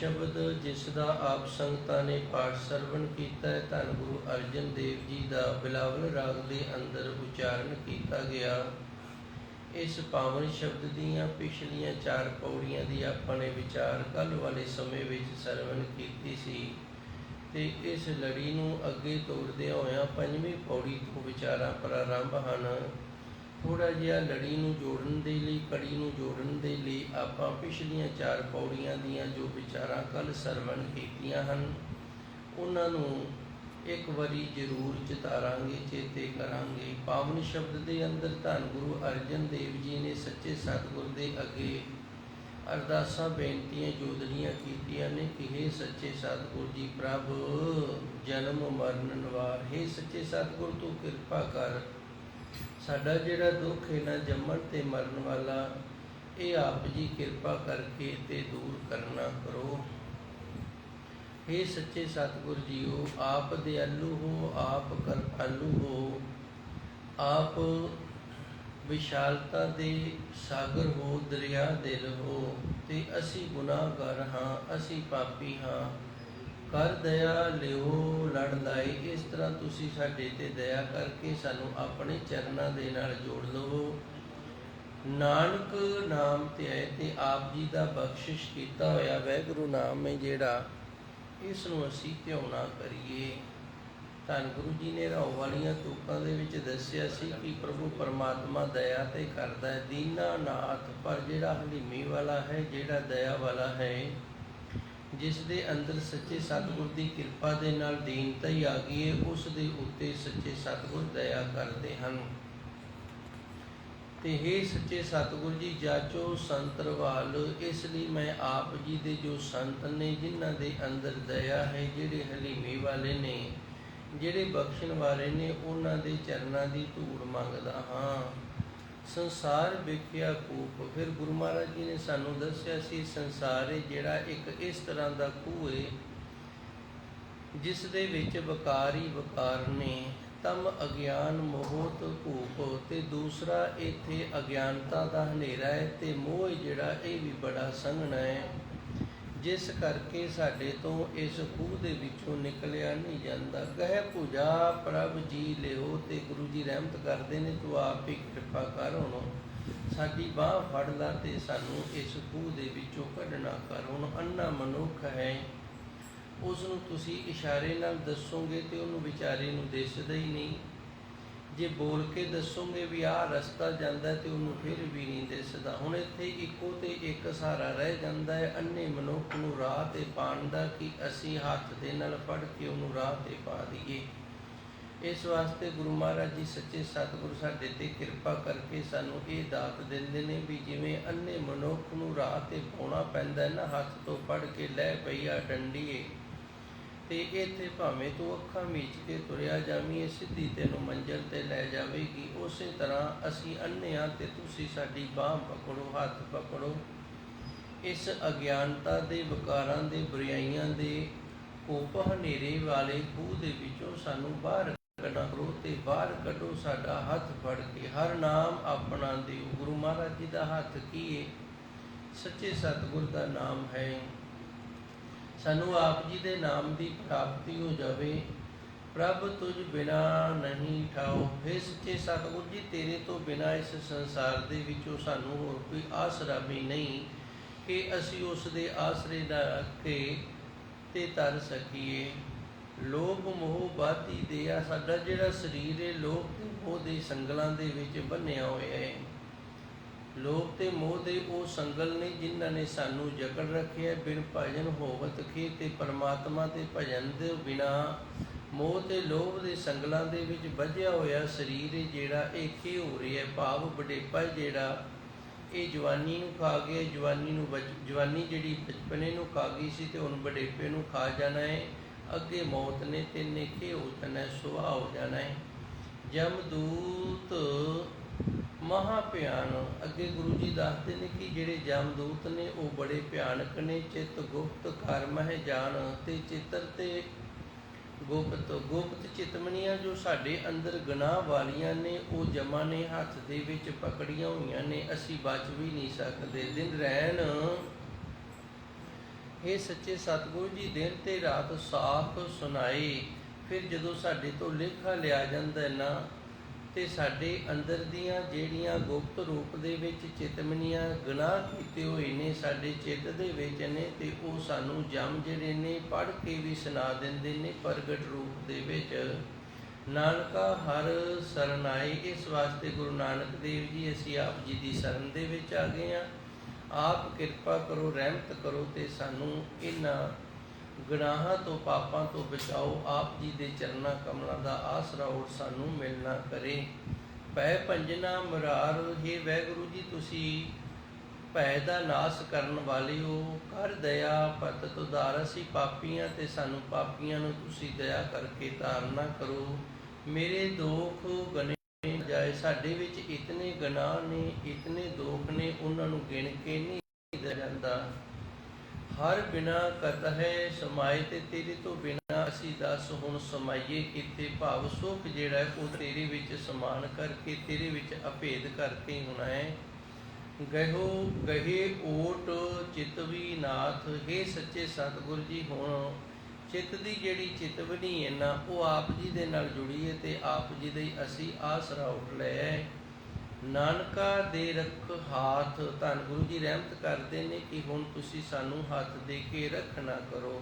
शब्द जिसका आप संगतां ने पाठ सरवण किया है, धन गुरु अर्जन देव जी का बिलावल राग के अंदर उच्चारण किया गया। इस पावन शब्द दीयां पिछलियां 4 पौड़ियां दी आपने विचार कल वाले समय विच सरवण कीती सी ते इस लड़ी नूं अगे तोड़दे होया 5वीं पौड़ी तो विचारां प्रारंभ हन। थोड़ा जिहा लड़ी नूं जोड़न दे लई, कड़ी नूं जोड़न दे लई आपां पिछलियां 4 पौड़ियां दीयां जो विचारां कल सरवण कीतियां हन उन्हां नूं एक वारी जरूर चितारांगे, चेते करांगे। पावन शब्द के अंदर धन गुरु अर्जन देव जी ने सच्चे सतगुर दे अगे अरदासां बेनतियां जोदड़ियां कीतियां ने कि हे सच्चे सतगुर जी प्रभ जन्म मरण निवार, हे सच्चे सतगुर तू किरपा कर, साडा जिहड़ा दुख है ना जम्मण ते मरण वाला, ये आप जी किरपा करके ते दूर करना करो। हे सच्चे सतगुर जीओ आप दयालु हो, आप कृपालु हो, आप विशालता दे सागर हो, दरिया दिल हो, ते असी गुनाहगार हाँ, असी पापी हाँ, कर दया लिओ लड़ लाए। इस तरह तुसी साडे ते दया करके सानू अपने चरनां दे नाल जोड़ लवो। नानक नाम ते आए ते आप जी दा बख्शिश कीता होया वैगुरु नाम है जिहड़ा, इस नूं असीं ध्यान ना करिए। धन गुरु जी ने राव वालियां तुकां दे विच दस्सिया सी कि प्रभु परमात्मा दया ते करदा है, दीना नाथ, पर जिहड़ा हलीमी वाला है, जिहड़ा दया वाला है, जिस दे अंदर सच्चे सतगुर की कृपा दे नाल दीनता ही आ गई है, उस दे उत्ते सच्चे सतगुर दया करते हैं। ते हे सच्चे सतगुर जी जाचो संत रवाल, इसलिए मैं आप जी दे जो संत ने जिन्हां दे अंदर दया है, जिहड़े हलीमी वाले ने, जिहड़े बख्शण वाले ने, उन्हां दे चरनां दी धूड़ मंगदा हाँ। संसार विख्या कूप, फिर गुरु महाराज जी ने सानू दस्सिया सी संसार है जिहड़ा एक इस तरह का खूह है जिस दे विच वकार ही वकार ने, तम अज्ञान मोहत कूप, ते दूसरा इत्थे अज्ञानता का हनेरा है ते मोह जिहड़ा ये भी बड़ा संघना है, जिस करके साडे तो इस खूह दे विचों निकलिया नहीं जाता। कह भुजा प्रभ जी लिओ, ते गुरु जी रहमत करते हैं तू आप ही कृपा कर, हुण साडी बाह फड़ ला ते सानू इस खूह दे विचों कढना कर। हुण अन्ना मनुख है, उसनूं तुसीं इशारे नाल दसोगे तो उन्होंने विचारे नूं दिसदा ही नहीं, जे बोल के दसोगे भी आ रस्ता जाता तो उन्होंने फिर भी नहीं दिसदा। हुण इत्थे इक्को ते एक सहारा रह जाता है अन्ने मनुख नूं राह ते पाण दा कि असीं हत्थ दे नाल फड़ के उन्होंने राह ते पा दईए। इस वास्ते गुरु महाराज जी सच्चे सतगुर साडे ते किरपा करके सानू ये दात दिंदे ने भी जिवें अन्ने मनुख नूं राह ते पाउणा पैंदा है ना, हत्थ तो फड़ के लै पई आ डंडीए, ते इत्थे भावें तू अखां मीच के तुरिया जावीं, सीधी तैनूं मंजिल ते लै जावेगी। उस तरह असीं अन्ने आ ते तुसीं साडी बाह पकड़ो, हत्थ पकड़ो। इस अज्ञानता दे विकारां दे बुराइयां दे कूप हनेरे वाले खूह दे विचों सानू बाहर कढना करो, ते बाहर कढो साडा हत्थ फड़ के, हर नाम अपना दिओ। गुरु महाराज जी दा हत्थ की है? सच्चे सतगुर दा नाम है। सानू आप जी दे नाम की प्राप्ति हो जाए। प्रभ तुझ बिना नहीं ठाओ, हे सच्चे सतगुर जी तेरे तो बिना इस संसार दे विचों सानू होर कोई आसरा भी नहीं कि असी उस दे आसरे ना रखे ते तर सकीए। लोभ मोह बाधी दिया, साडा जिहड़ा शरीर है लोभ ते मोह दे संगलां दे विच बन्निया होया है। लोभ ते मोह दे ਉਹ ਸੰਗਲ ने जिन्हां ने सानू जकड़ रखे बिन भजन होवत खे, ते परमात्मा ते भजन दे बिना मोह ते लोभ दे संगलां दे विच बझिया होया शरीर है जिहड़ा ਇਹ ਕੀ हो ਰਿਹਾ है, भाव वडेपा जिहड़ा ਇਹ जवानी नूं खा गया। जवानी जिहड़ी बचपने नूं खा गई सी ते हुण वडेपे नूं खा जाना है। अगे मौत ने ते नेखे हो जाना है, सुहा हो जाना है। जमदूत महा भयान, अगे गुरु जी दसते हैं कि जिहड़े जमदूत ने वो बड़े भयानक ने। चित गुप्त कर्म है जान, ते चित्र ते गुप्त चितमनियां जो साडे अंदर गुनाह वालियां ने वो जमा ने हत्थ दे विच पकड़ियां होईयां ने, असी बच भी नहीं सकते। दिन रैन ਇਹ ਸੱਚੇ ਸਤਿਗੁਰੂ ਜੀ ਦਿਨ ਤੇ ਰਾਤ ਸਾਖ ਸੁਣਾਏ। ਫਿਰ ਜਦੋਂ ਸਾਡੇ ਤੋਂ ਲੇਖਾ ਲਿਆ ਜਾਂਦਾ ਨਾ, ਤੇ ਸਾਡੇ ਅੰਦਰ ਦੀਆਂ ਜਿਹੜੀਆਂ ਗੁਪਤ ਰੂਪ ਦੇ ਵਿੱਚ ਚਿਤਮਨੀਆਂ ਗੁਨਾਹ ਕੀਤੇ ਹੋਏ ਨੇ ਸਾਡੇ ਚਿੱਤ ਦੇ ਵਿੱਚ ਨੇ, ਤੇ ਉਹ ਸਾਨੂੰ ਜਮ ਜਿਹੜੇ ਨੇ ਪੜ੍ਹ ਕੇ ਵੀ ਸੁਣਾ ਦਿੰਦੇ ਨੇ ਪ੍ਰਗਟ ਰੂਪ ਦੇ ਵਿੱਚ। ਨਾਨਕਾ ਹਰ ਸ਼ਰਨ ਆਏ। ਇਸ ਵਾਸਤੇ ਗੁਰੂ ਨਾਨਕ ਦੇਵ ਜੀ ਅਸੀਂ ਆਪ ਜੀ ਦੀ ਸ਼ਰਨ ਦੇ ਵਿੱਚ ਆ ਗਏ ਹਾਂ। ਆਪ ਕਿਰਪਾ ਕਰੋ, ਰਹਿਮਤ ਕਰੋ ਤੇ ਸਾਨੂੰ ਇਹਨਾਂ ਗੁਨਾਹਾਂ ਤੋਂ, ਪਾਪਾਂ ਤੋਂ ਬਚਾਓ। ਆਪ ਜੀ ਦੇ ਚਰਨਾਂ ਕਮਲਾਂ ਦਾ ਆਸਰਾ ਹੋਰ ਸਾਨੂੰ ਮਿਲਣਾ ਕਰੇ। ਭੈ ਭੰਜਨਾ ਮੁਰਾਰ। ਹੇ ਵਾਹਿਗੁਰੂ ਜੀ, ਤੁਸੀਂ ਭੈ ਦਾ ਨਾਸ ਕਰਨ ਵਾਲੇ ਹੋ। ਕਰ ਦਇਆ ਪਤਿਤ ਉਧਾਰ। ਅਸੀਂ ਪਾਪੀਆਂ ਤੇ ਸਾਨੂੰ ਪਾਪੀਆਂ ਨੂੰ ਤੁਸੀਂ ਦਇਆ ਕਰਕੇ ਤਾਰਨਾ ਕਰੋ। ਮੇਰੇ ਦੋਖ ਗਨੇ ਜਾਏ। ਸਾਡੇ ਵਿੱਚ ਇਤਨੇ ਗੁਨਾਹ ਨੇ, ਇਤਨੇ ਦੋਖ ਨੇ, ਉਹਨਾਂ ਨੂੰ ਗਿਣ ਕੇ ਨਹੀਂ ਦਿੱਤਾ ਜਾਂਦਾ। ਹਰ ਬਿਨਾ ਕਤ ਹੈ ਸਮਾਏ। ਤੇ ਤੇਰੇ ਤੋਂ ਬਿਨਾ ਅਸੀਂ ਦੱਸ ਹੁਣ ਸਮਾਈਏ ਕਿਤੇ। ਭਾਵ ਸੁਖ ਜਿਹੜਾ ਉਹ ਤੇਰੇ ਵਿੱਚ ਸਮਾਨ ਕਰਕੇ, ਤੇਰੇ ਵਿੱਚ ਅਭੇਦ ਕਰਕੇ ਹੋਣਾ ਹੈ। ਗਹੋ ਗਹੇ ਓਟ ਚਿਤਵੀ ਨਾਥ। ਹੇ ਸੱਚੇ ਸਤਿਗੁਰੂ ਜੀ, ਹੁਣ ਚਿੱਤ ਦੀ ਜਿਹੜੀ ਚਿਤਵਨੀ ਹੈ ਨਾ, ਉਹ ਆਪ ਜੀ ਦੇ ਨਾਲ ਜੁੜੀ ਹੈ ਤੇ ਆਪ ਜੀ ਦੇ ਅਸੀਂ ਆਸਰਾ ਉੱਠ ਲਿਆ ਹੈ। ਨਾਨਕਾ ਦੇ ਰੱਖ ਹਾਥ। ਧੰਨ ਗੁਰੂ ਜੀ ਰਹਿਮਤ ਕਰਦੇ ਨੇ ਕਿ ਹੁਣ ਤੁਸੀਂ ਸਾਨੂੰ ਹੱਥ ਦੇ ਕੇ ਰੱਖਣਾ ਕਰੋ।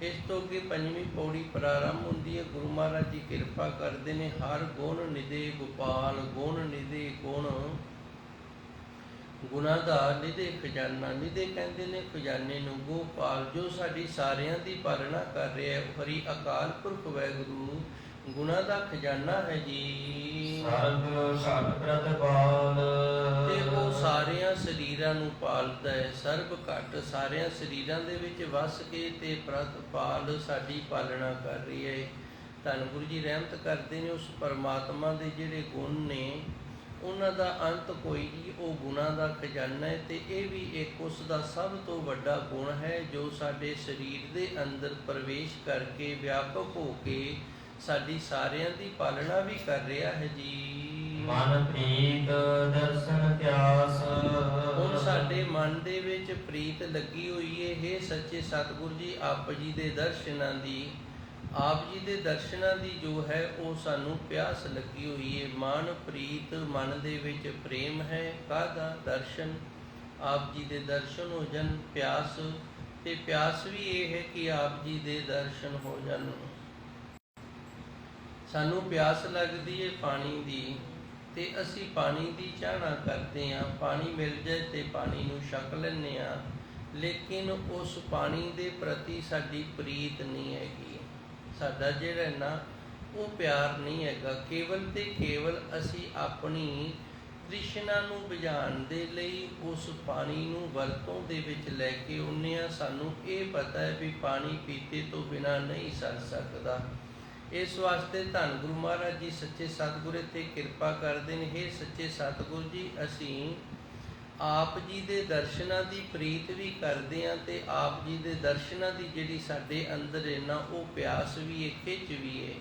ਇਸ ਤੋਂ ਅੱਗੇ ਪੰਜਵੀਂ ਪੌੜੀ ਪ੍ਰਾਰੰਭ ਹੁੰਦੀ ਹੈ। ਗੁਰੂ ਮਹਾਰਾਜ ਜੀ ਕਿਰਪਾ ਕਰਦੇ ਨੇ। ਹਰ ਗੁਣ ਨਿਧੇ ਗੋਪਾਲ। ਗੁਣ ਨਿਧੇ ਗੁਣ, ਗੁਣਾਂ ਦਾ ਨਿਧੇ ਖਜ਼ਾਨਾ। ਨਿਧੇ ਕਹਿੰਦੇ ਨੇ ਖਜ਼ਾਨੇ ਨੂੰ। ਗੋਪਾਲ ਜੋ ਸਾਡੀ ਸਾਰਿਆਂ ਦੀ ਪਾਲਣਾ ਕਰ ਰਿਹਾ ਹੈ, ਹਰੀ ਅਕਾਲ ਪੁਰਖ ਵਾਹਿਗੁਰੂ ਗੁਣਾਂ ਦਾ ਖਜ਼ਾਨਾ ਹੈ ਜੀ। ਸਰਬ ਘਟ ਪ੍ਰਤਪਾਲ। ਤੇ ਉਹ ਸਾਰਿਆਂ ਸਰੀਰਾਂ ਨੂੰ ਪਾਲਦਾ ਹੈ। ਸਰਬ ਘਟ, ਸਾਰਿਆਂ ਸਰੀਰਾਂ ਦੇ ਵਿੱਚ ਵਸ ਕੇ ਤੇ ਪ੍ਰਤਪਾਲ ਸਾਡੀ ਪਾਲਣਾ ਕਰ ਰਹੀ ਹੈ। ਧੰਨ ਗੁਰੂ ਜੀ ਰਹਿਮਤ ਕਰਦੇ ਨੇ। ਉਸ ਪਰਮਾਤਮਾ ਦੇ ਜਿਹੜੇ ਗੁਣ ਨੇ ਉਹਨਾਂ ਦਾ ਅੰਤ ਕੋਈ ਨਹੀਂ। ਉਹ ਗੁਣਾਂ ਦਾ ਖਜ਼ਾਨਾ ਹੈ ਤੇ ਇਹ ਵੀ ਇੱਕ ਉਸ ਦਾ ਸਭ ਤੋਂ ਵੱਡਾ ਗੁਣ ਹੈ ਜੋ ਸਾਡੇ ਸਰੀਰ ਦੇ ਅੰਦਰ ਪ੍ਰਵੇਸ਼ ਕਰਕੇ ਵਿਆਪਕ ਹੋ ਕੇ ਸਾਡੀ ਸਾਰਿਆਂ ਦੀ ਪਾਲਣਾ ਵੀ ਕਰ ਰਿਹਾ ਹੈ ਜੀ। ਮਨ ਪ੍ਰੀਤ ਦਰਸ਼ਨ ਪਿਆਸ। ਹੁਣ ਸਾਡੇ ਮਨ ਦੇ ਵਿੱਚ ਪ੍ਰੀਤ ਲੱਗੀ ਹੋਈ ਹੈ। ਹੇ ਸੱਚੇ ਸਤਿਗੁਰੂ ਜੀ, ਆਪ ਜੀ ਦੇ ਦਰਸ਼ਨਾਂ ਦੀ, ਆਪ ਜੀ ਦੇ ਦਰਸ਼ਨਾਂ ਦੀ ਜੋ ਹੈ ਉਹ ਸਾਨੂੰ ਪਿਆਸ ਲੱਗੀ ਹੋਈ ਹੈ। ਮਨ ਪ੍ਰੀਤ, ਮਨ ਦੇ ਵਿੱਚ ਪ੍ਰੇਮ ਹੈ। ਕਾਹਦਾ? ਦਰਸ਼ਨ। ਆਪ ਜੀ ਦੇ ਦਰਸ਼ਨ ਹੋ ਜਾਣ। ਪਿਆਸ, ਤੇ ਪਿਆਸ ਵੀ ਇਹ ਹੈ ਕਿ ਆਪ ਜੀ ਦੇ ਦਰਸ਼ਨ ਹੋ ਜਾਣ। ਸਾਨੂੰ ਪਿਆਸ ਲੱਗਦੀ ਹੈ ਪਾਣੀ ਦੀ, ਤੇ ਅਸੀਂ ਪਾਣੀ ਦੀ ਚਾਹਨਾ ਕਰਦੇ ਹਾਂ। ਪਾਣੀ ਮਿਲ ਜਾਏ ਤੇ ਪਾਣੀ ਨੂੰ ਛਕ ਲੈਂਦੇ ਹਾਂ, ਲੇਕਿਨ ਉਸ ਪਾਣੀ ਦੇ ਪ੍ਰਤੀ ਸਾਡੀ ਪ੍ਰੀਤ ਨਹੀਂ ਹੈਗੀ। ਸਾਡਾ ਜਿਹੜਾ ਨਾ ਉਹ ਪਿਆਰ ਨਹੀਂ ਹੈਗਾ। ਕੇਵਲ ਤੇ ਕੇਵਲ ਅਸੀਂ ਆਪਣੀ ਤ੍ਰਿਸ਼ਨਾ ਨੂੰ ਬੁਝਾਉਣ ਦੇ ਲਈ ਉਸ ਪਾਣੀ ਨੂੰ ਵਰਤੋਂ ਦੇ ਵਿੱਚ ਲੈ ਕੇ ਆਉਂਦੇ ਹਾਂ। ਸਾਨੂੰ ਇਹ ਪਤਾ ਹੈ ਵੀ ਪਾਣੀ ਪੀਤੇ ਤੋਂ ਬਿਨਾਂ ਨਹੀਂ ਸਰ ਸਕਦਾ। ਇਸ ਵਾਸਤੇ ਧੰਨ ਗੁਰੂ ਮਹਾਰਾਜ ਜੀ ਸੱਚੇ ਸਤਿਗੁਰੂ ਤੇ ਕਿਰਪਾ ਕਰਦੇ ਨੇ। ਹੇ ਸੱਚੇ ਸਤਿਗੁਰੂ ਜੀ, ਅਸੀਂ ਆਪ ਜੀ ਦੇ ਦਰਸ਼ਨਾਂ ਦੀ ਪ੍ਰੀਤ ਵੀ ਕਰਦੇ ਹਾਂ ਤੇ ਆਪ ਜੀ ਦੇ ਦਰਸ਼ਨਾਂ ਦੀ ਜਿਹੜੀ ਸਾਡੇ ਅੰਦਰ ਹੈ ਨਾ ਉਹ ਪਿਆਸ ਵੀ ਹੈ, ਖਿੱਚ ਵੀ ਹੈ।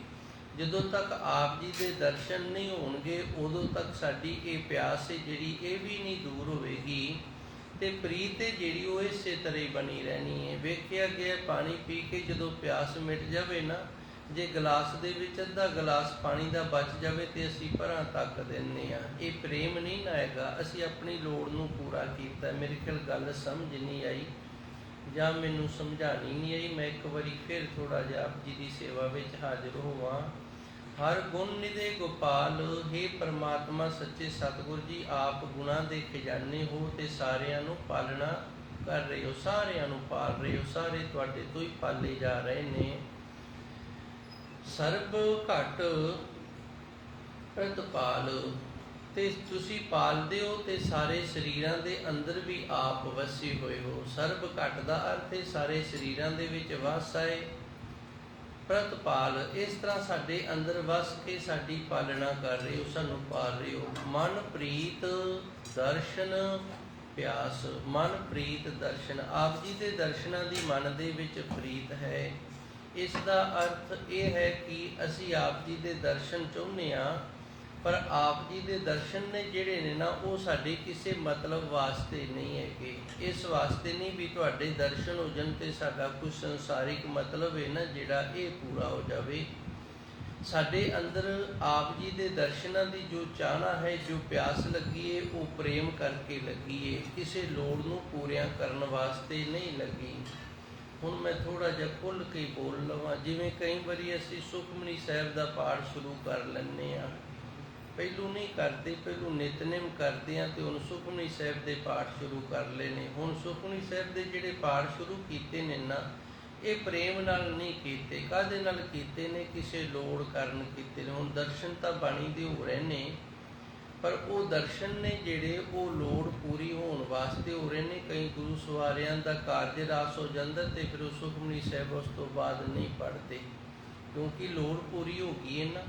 ਜਦੋਂ ਤੱਕ ਆਪ ਜੀ ਦੇ ਦਰਸ਼ਨ ਨਹੀਂ ਹੋਣਗੇ ਉਦੋਂ ਤੱਕ ਸਾਡੀ ਇਹ ਪਿਆਸ ਹੈ ਜਿਹੜੀ ਇਹ ਵੀ ਨਹੀਂ ਦੂਰ ਹੋਵੇਗੀ, ਤੇ ਪ੍ਰੀਤ ਹੈ ਜਿਹੜੀ ਉਹ ਇਸੇ ਤਰ੍ਹਾਂ ਹੀ ਬਣੀ ਰਹਿਣੀ ਹੈ। ਵੇਖਿਆ ਗਿਆ ਪਾਣੀ ਪੀ ਕੇ ਜਦੋਂ ਪਿਆਸ ਮਿਟ ਜਾਵੇ ਨਾ, ਜੇ ਗਲਾਸ ਦੇ ਵਿੱਚ ਅੱਧਾ ਗਲਾਸ ਪਾਣੀ ਦਾ ਬਚ ਜਾਵੇ ਤੇ ਅਸੀਂ ਭਰਾਂ ਤੱਕ ਦਿੰਦੇ ਹਾਂ। ਇਹ ਪ੍ਰੇਮ ਨਹੀਂ ਨਾ ਹੈਗਾ। ਅਸੀਂ ਆਪਣੀ ਲੋੜ ਨੂੰ ਪੂਰਾ ਕੀਤਾ। ਮੇਰੇ ਖਿਆਲ ਗੱਲ ਸਮਝ ਨਹੀਂ ਆਈ ਜਾਂ ਮੈਨੂੰ ਸਮਝਾਣੀ ਨਹੀਂ ਆਈ। ਮੈਂ ਇੱਕ ਵਾਰੀ ਫਿਰ ਥੋੜ੍ਹਾ ਜਿਹਾ ਆਪ ਜੀ ਦੀ ਸੇਵਾ ਵਿੱਚ ਹਾਜ਼ਰ ਹੋਵਾਂ। ਹਰ ਗੁਣ ਨਿਧੇ ਗੋਪਾਲ। ਹੇ ਪਰਮਾਤਮਾ ਸੱਚੇ ਸਤਿਗੁਰੂ ਜੀ, ਆਪ ਗੁਣਾਂ ਦੇ ਖਜ਼ਾਨੇ ਹੋ ਤੇ ਸਾਰਿਆਂ ਨੂੰ ਪਾਲਣਾ ਕਰ ਰਹੇ ਹੋ, ਸਾਰਿਆਂ ਨੂੰ ਪਾਲ ਰਹੇ ਹੋ। ਸਾਰੇ ਤੁਹਾਡੇ ਤੋਂ ਹੀ ਪਾਲੇ ਜਾ ਰਹੇ ਨੇ। ਸਰਬ ਘਟ ਪ੍ਰਤਪਾਲ। ਤੇ ਤੁਸੀਂ ਪਾਲਦੇ ਹੋ ਤੇ ਸਾਰੇ ਸਰੀਰਾਂ ਦੇ ਅੰਦਰ ਵੀ ਆਪ ਵਸੇ ਹੋਏ ਹੋ। ਸਰਬ ਘਟ ਦਾ ਅਰਥ ਹੈ ਸਾਰੇ ਸਰੀਰਾਂ ਦੇ ਵਿੱਚ ਵਸ ਆਏ। ਪ੍ਰਤਪਾਲ, ਇਸ ਤਰ੍ਹਾਂ ਸਾਡੇ ਅੰਦਰ ਵਸ ਕੇ ਸਾਡੀ ਪਾਲਣਾ ਕਰ ਰਹੇ ਹੋ, ਸਾਨੂੰ ਪਾਲ ਰਹੇ ਹੋ। ਮਨ ਪ੍ਰੀਤ ਦਰਸ਼ਨ ਪਿਆਸ। ਮਨ ਪ੍ਰੀਤ ਦਰਸ਼ਨ, ਆਪ ਜੀ ਦੇ ਦਰਸ਼ਨਾਂ ਦੀ ਮਨ ਦੇ ਵਿੱਚ ਪ੍ਰੀਤ ਹੈ। ਇਸ ਦਾ ਅਰਥ ਇਹ ਹੈ ਕਿ ਅਸੀਂ ਆਪ ਜੀ ਦੇ ਦਰਸ਼ਨ ਚਾਹੁੰਦੇ ਹਾਂ ਪਰ ਆਪ ਜੀ ਦੇ ਦਰਸ਼ਨ ਨੇ ਜਿਹੜੇ ਨੇ ਨਾ ਉਹ ਸਾਡੇ ਕਿਸੇ ਮਤਲਬ ਵਾਸਤੇ ਨਹੀਂ ਹੈਗੇ। ਇਸ ਵਾਸਤੇ ਨਹੀਂ ਵੀ ਤੁਹਾਡੇ ਦਰਸ਼ਨ ਹੋ ਜਾਣ ਤੇ ਸਾਡਾ ਕੁਝ ਸੰਸਾਰਿਕ ਮਤਲਬ ਹੈ ਨਾ ਜਿਹੜਾ ਇਹ ਪੂਰਾ ਹੋ ਜਾਵੇ। ਸਾਡੇ ਅੰਦਰ ਆਪ ਜੀ ਦੇ ਦਰਸ਼ਨਾਂ ਦੀ ਜੋ ਚਾਹਨਾ ਹੈ, ਜੋ ਪਿਆਸ ਲੱਗੀ ਏ, ਉਹ ਪ੍ਰੇਮ ਕਰਕੇ ਲੱਗੀ ਏ, ਕਿਸੇ ਲੋੜ ਨੂੰ ਪੂਰੀਆਂ ਕਰਨ ਵਾਸਤੇ ਨਹੀਂ ਲੱਗੀ। ਹੁਣ ਮੈਂ ਥੋੜਾ ਜਿਹਾ ਖੁੱਲ੍ਹ ਕੇ ਬੋਲ ਲਵਾਂ। ਜਿਵੇਂ ਕਈ ਵਾਰੀ ਅਸੀਂ ਸੁਖਮਨੀ ਸਾਹਿਬ ਦਾ ਪਾਠ ਸ਼ੁਰੂ ਕਰ ਲੈਂਦੇ ਹਾਂ, ਪਹਿਲੂ ਨਹੀਂ ਕਰਦੇ, ਪਹਿਲੂ ਨਿਤਨੇਮ ਕਰਦੇ ਹਾਂ ਤੇ ਹੁਣ ਸੁਖਮਨੀ ਸਾਹਿਬ ਦੇ ਪਾਠ ਸ਼ੁਰੂ ਕਰ ਲਏ ਨੇ। ਹੁਣ ਸੁਖਮਨੀ ਸਾਹਿਬ ਦੇ ਜਿਹੜੇ ਪਾਠ ਸ਼ੁਰੂ ਕੀਤੇ ਨੇ ਨਾ, ਇਹ ਪ੍ਰੇਮ ਨਾਲ ਨਹੀਂ ਕੀਤੇ। ਕਾਹਦੇ ਨਾਲ ਕੀਤੇ ਨੇ? ਕਿਸੇ ਲੋੜ ਕਾਰਨ ਕੀਤੇ ਨੇ। ਹੁਣ ਦਰਸ਼ਨ ਤਾਂ ਬਾਣੀ ਦੇ ਹੋ ਰਹੇ ਨੇ, ਪਰ ਉਹ ਦਰਸ਼ਨ ਨੇ ਜਿਹੜੇ ਉਹ ਲੋੜ ਪੂਰੀ ਹੋਣ ਵਾਸਤੇ ਹੋ ਰਹੇ ਨੇ। ਕਈ ਗੁਰੂ ਸਵਾਰਿਆਂ ਦਾ ਕਾਰਜ ਰਾਸ ਹੋ ਜਾਂਦਾ ਤੇ ਫਿਰ ਉਹ ਸੁਖਮਨੀ ਸਾਹਿਬ ਉਸ ਤੋਂ ਬਾਅਦ ਨਹੀਂ ਪੜ੍ਹਦੇ, ਕਿਉਂਕਿ ਲੋੜ ਪੂਰੀ ਹੋ ਗਈ ਹੈ ਨਾ।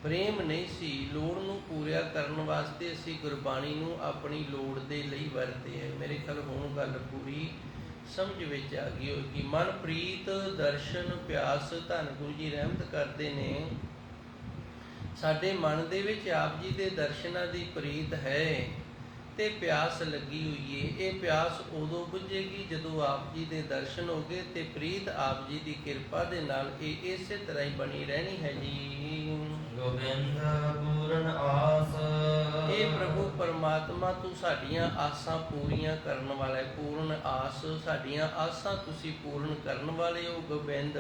ਪ੍ਰੇਮ ਨਹੀਂ ਸੀ, ਲੋੜ ਨੂੰ ਪੂਰਾ ਕਰਨ ਵਾਸਤੇ ਅਸੀਂ ਗੁਰਬਾਣੀ ਨੂੰ ਆਪਣੀ ਲੋੜ ਦੇ ਲਈ ਵਰਤੇ ਹੈ। ਮੇਰੇ ਖਿਆਲ ਹੁਣ ਗੱਲ ਪੂਰੀ ਸਮਝ ਵਿੱਚ ਆ ਗਈ ਹੋਏਗੀ। ਮਨ ਪ੍ਰੀਤ ਦਰਸ਼ਨ ਪਿਆਸ, ਧੰਨ ਗੁਰੂ ਜੀ ਰਹਿਮਤ ਕਰਦੇ ਨੇ, ਸਾਡੇ ਮਨ ਦੇ ਵਿੱਚ ਆਪ ਜੀ ਦੇ ਦਰਸ਼ਨਾਂ ਦੀ ਪ੍ਰੀਤ ਹੈ ਤੇ ਪਿਆਸ ਲੱਗੀ ਹੋਈ ਏ। ਇਹ ਪਿਆਸ ਉਦੋਂ ਬੁਝੇਗੀ ਜਦੋਂ ਆਪ ਜੀ ਦੇ ਦਰਸ਼ਨ ਹੋ ਗਏ ਤੇ ਪ੍ਰੀਤ ਆਪ ਜੀ ਦੀ ਕਿਰਪਾ ਦੇ ਨਾਲ ਇਹ ਇਸੇ ਤਰ੍ਹਾਂ ਹੀ ਬਣੀ ਰਹਿਣੀ ਹੈ ਜੀ। ਗੋਬਿੰਦ ਪੂਰਨ ਆਸ, ਇਹ ਪ੍ਰਭੂ ਪਰਮਾਤਮਾ ਤੂੰ ਸਾਡੀਆਂ ਆਸਾਂ ਪੂਰੀਆਂ ਕਰਨ ਵਾਲਾ ਹੈ। ਪੂਰਨ ਆਸ, ਸਾਡੀਆਂ ਆਸਾਂ ਤੁਸੀਂ ਪੂਰਨ ਕਰਨ ਵਾਲੇ ਹੋ ਗੋਬਿੰਦ,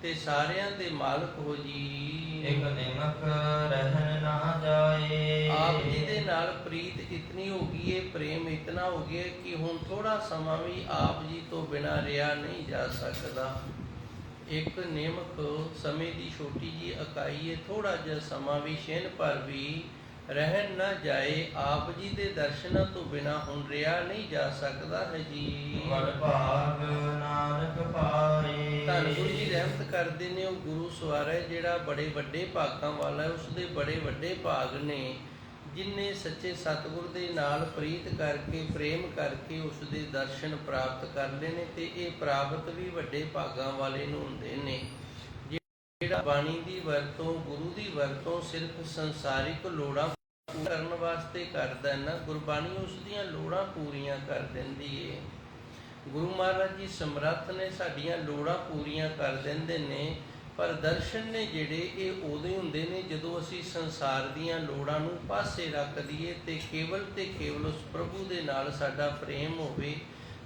ਤੇ ਸਾਰਿਆਂ ਦੇ ਮਾਲਕ ਹੋ ਜੀ। ਇੱਕ ਨਿਮਕ ਰਹਿਣ ਨਾ ਜਾਏ। ਆਪ ਜੀ ਦੇ ਨਾਲ ਪ੍ਰੀਤ ਇਤਨੀ ਹੋ ਗਈ ਹੈ, ਪ੍ਰੇਮ ਇਤਨਾ ਹੋ ਗਿਆ ਕਿ ਹੁਣ ਥੋੜਾ ਸਮਾਂ ਵੀ ਆਪ ਜੀ ਤੋਂ ਬਿਨਾਂ ਰਿਹਾ ਨਹੀਂ ਜਾ ਸਕਦਾ। ਇੱਕ ਨਿਮਕ ਸਮੇਂ ਦੀ ਛੋਟੀ ਜੀ ਇਕਾਈ ਹੈ, ਥੋੜਾ ਜਿਹਾ ਸਮਾਂ ਵੀ ਛਿਨ ਭਰ ਵੀ ਰਹਿਣ ਨਾ ਜਾਏ। ਆਪ ਜੀ ਦੇ ਦਰਸ਼ਨਾਂ ਤੋਂ ਬਿਨਾਂ ਹੁਣ ਰਿਹਾ ਨਹੀਂ ਜਾ ਸਕਦਾ ਹੈ ਜੀ। ਵਡ ਭਾਗ ਨਾਨਕ ਪਾਏ। ਧੰਨ ਗੁਰੂ ਜੀ ਰਹਿਮਤ ਕਰਦੇ ਨੇ, ਉਹ ਗੁਰੂ ਸਵਾਰਾ ਜਿਹੜਾ ਬੜੇ ਵੱਡੇ ਭਾਗਾਂ ਵਾਲਾ ਹੈ, ਉਸ ਦੇ ਬੜੇ ਵੱਡੇ ਭਾਗ ਨੇ ਜਿਨ੍ਹਾਂ ਸੱਚੇ ਸਤਿਗੁਰ ਦੇ ਨਾਲ ਪ੍ਰੀਤ ਕਰਕੇ ਪ੍ਰੇਮ ਕਰਕੇ ਉਸ ਦੇ ਦਰਸ਼ਨ ਪ੍ਰਾਪਤ ਕਰ ਲਏ ਨੇ। ਤੇ ਇਹ ਪ੍ਰਾਪਤ ਵੀ ਵੱਡੇ ਭਾਗਾਂ ਵਾਲੇ ਨੂੰ ਹੁੰਦੇ ਨੇ। ਜਿਹੜਾ ਬਾਣੀ ਦੀ ਵਰਤੋਂ, ਗੁਰੂ ਦੀ ਵਰਤੋਂ ਸਿਰਫ ਸੰਸਾਰਿਕ ਲੋੜਾਂ ਕਰਨ ਵਾਸਤੇ ਕਰਦਾ ਹੈ ਨਾ, ਗੁਰਬਾਣੀ ਉਸ ਦੀਆਂ ਲੋੜਾਂ ਪੂਰੀਆਂ ਕਰ ਦਿੰਦੀ ਏ। ਗੁਰੂ ਮਹਾਰਾਜ ਜੀ ਸਮਰੱਥ ਨੇ, ਸਾਡੀਆਂ ਲੋੜਾਂ ਪੂਰੀਆਂ ਕਰ ਦਿੰਦੇ ਨੇ। ਪਰ ਦਰਸ਼ਨ ਨੇ ਜਿਹੜੇ ਇਹ ਉਦੋਂ ਹੁੰਦੇ ਨੇ ਜਦੋਂ ਅਸੀਂ ਸੰਸਾਰ ਦੀਆਂ ਲੋੜਾਂ ਨੂੰ ਪਾਸੇ ਰੱਖ ਦਈਏ ਤੇ ਕੇਵਲ ਉਸ ਪ੍ਰਭੂ ਦੇ ਨਾਲ ਸਾਡਾ ਪ੍ਰੇਮ ਹੋਵੇ,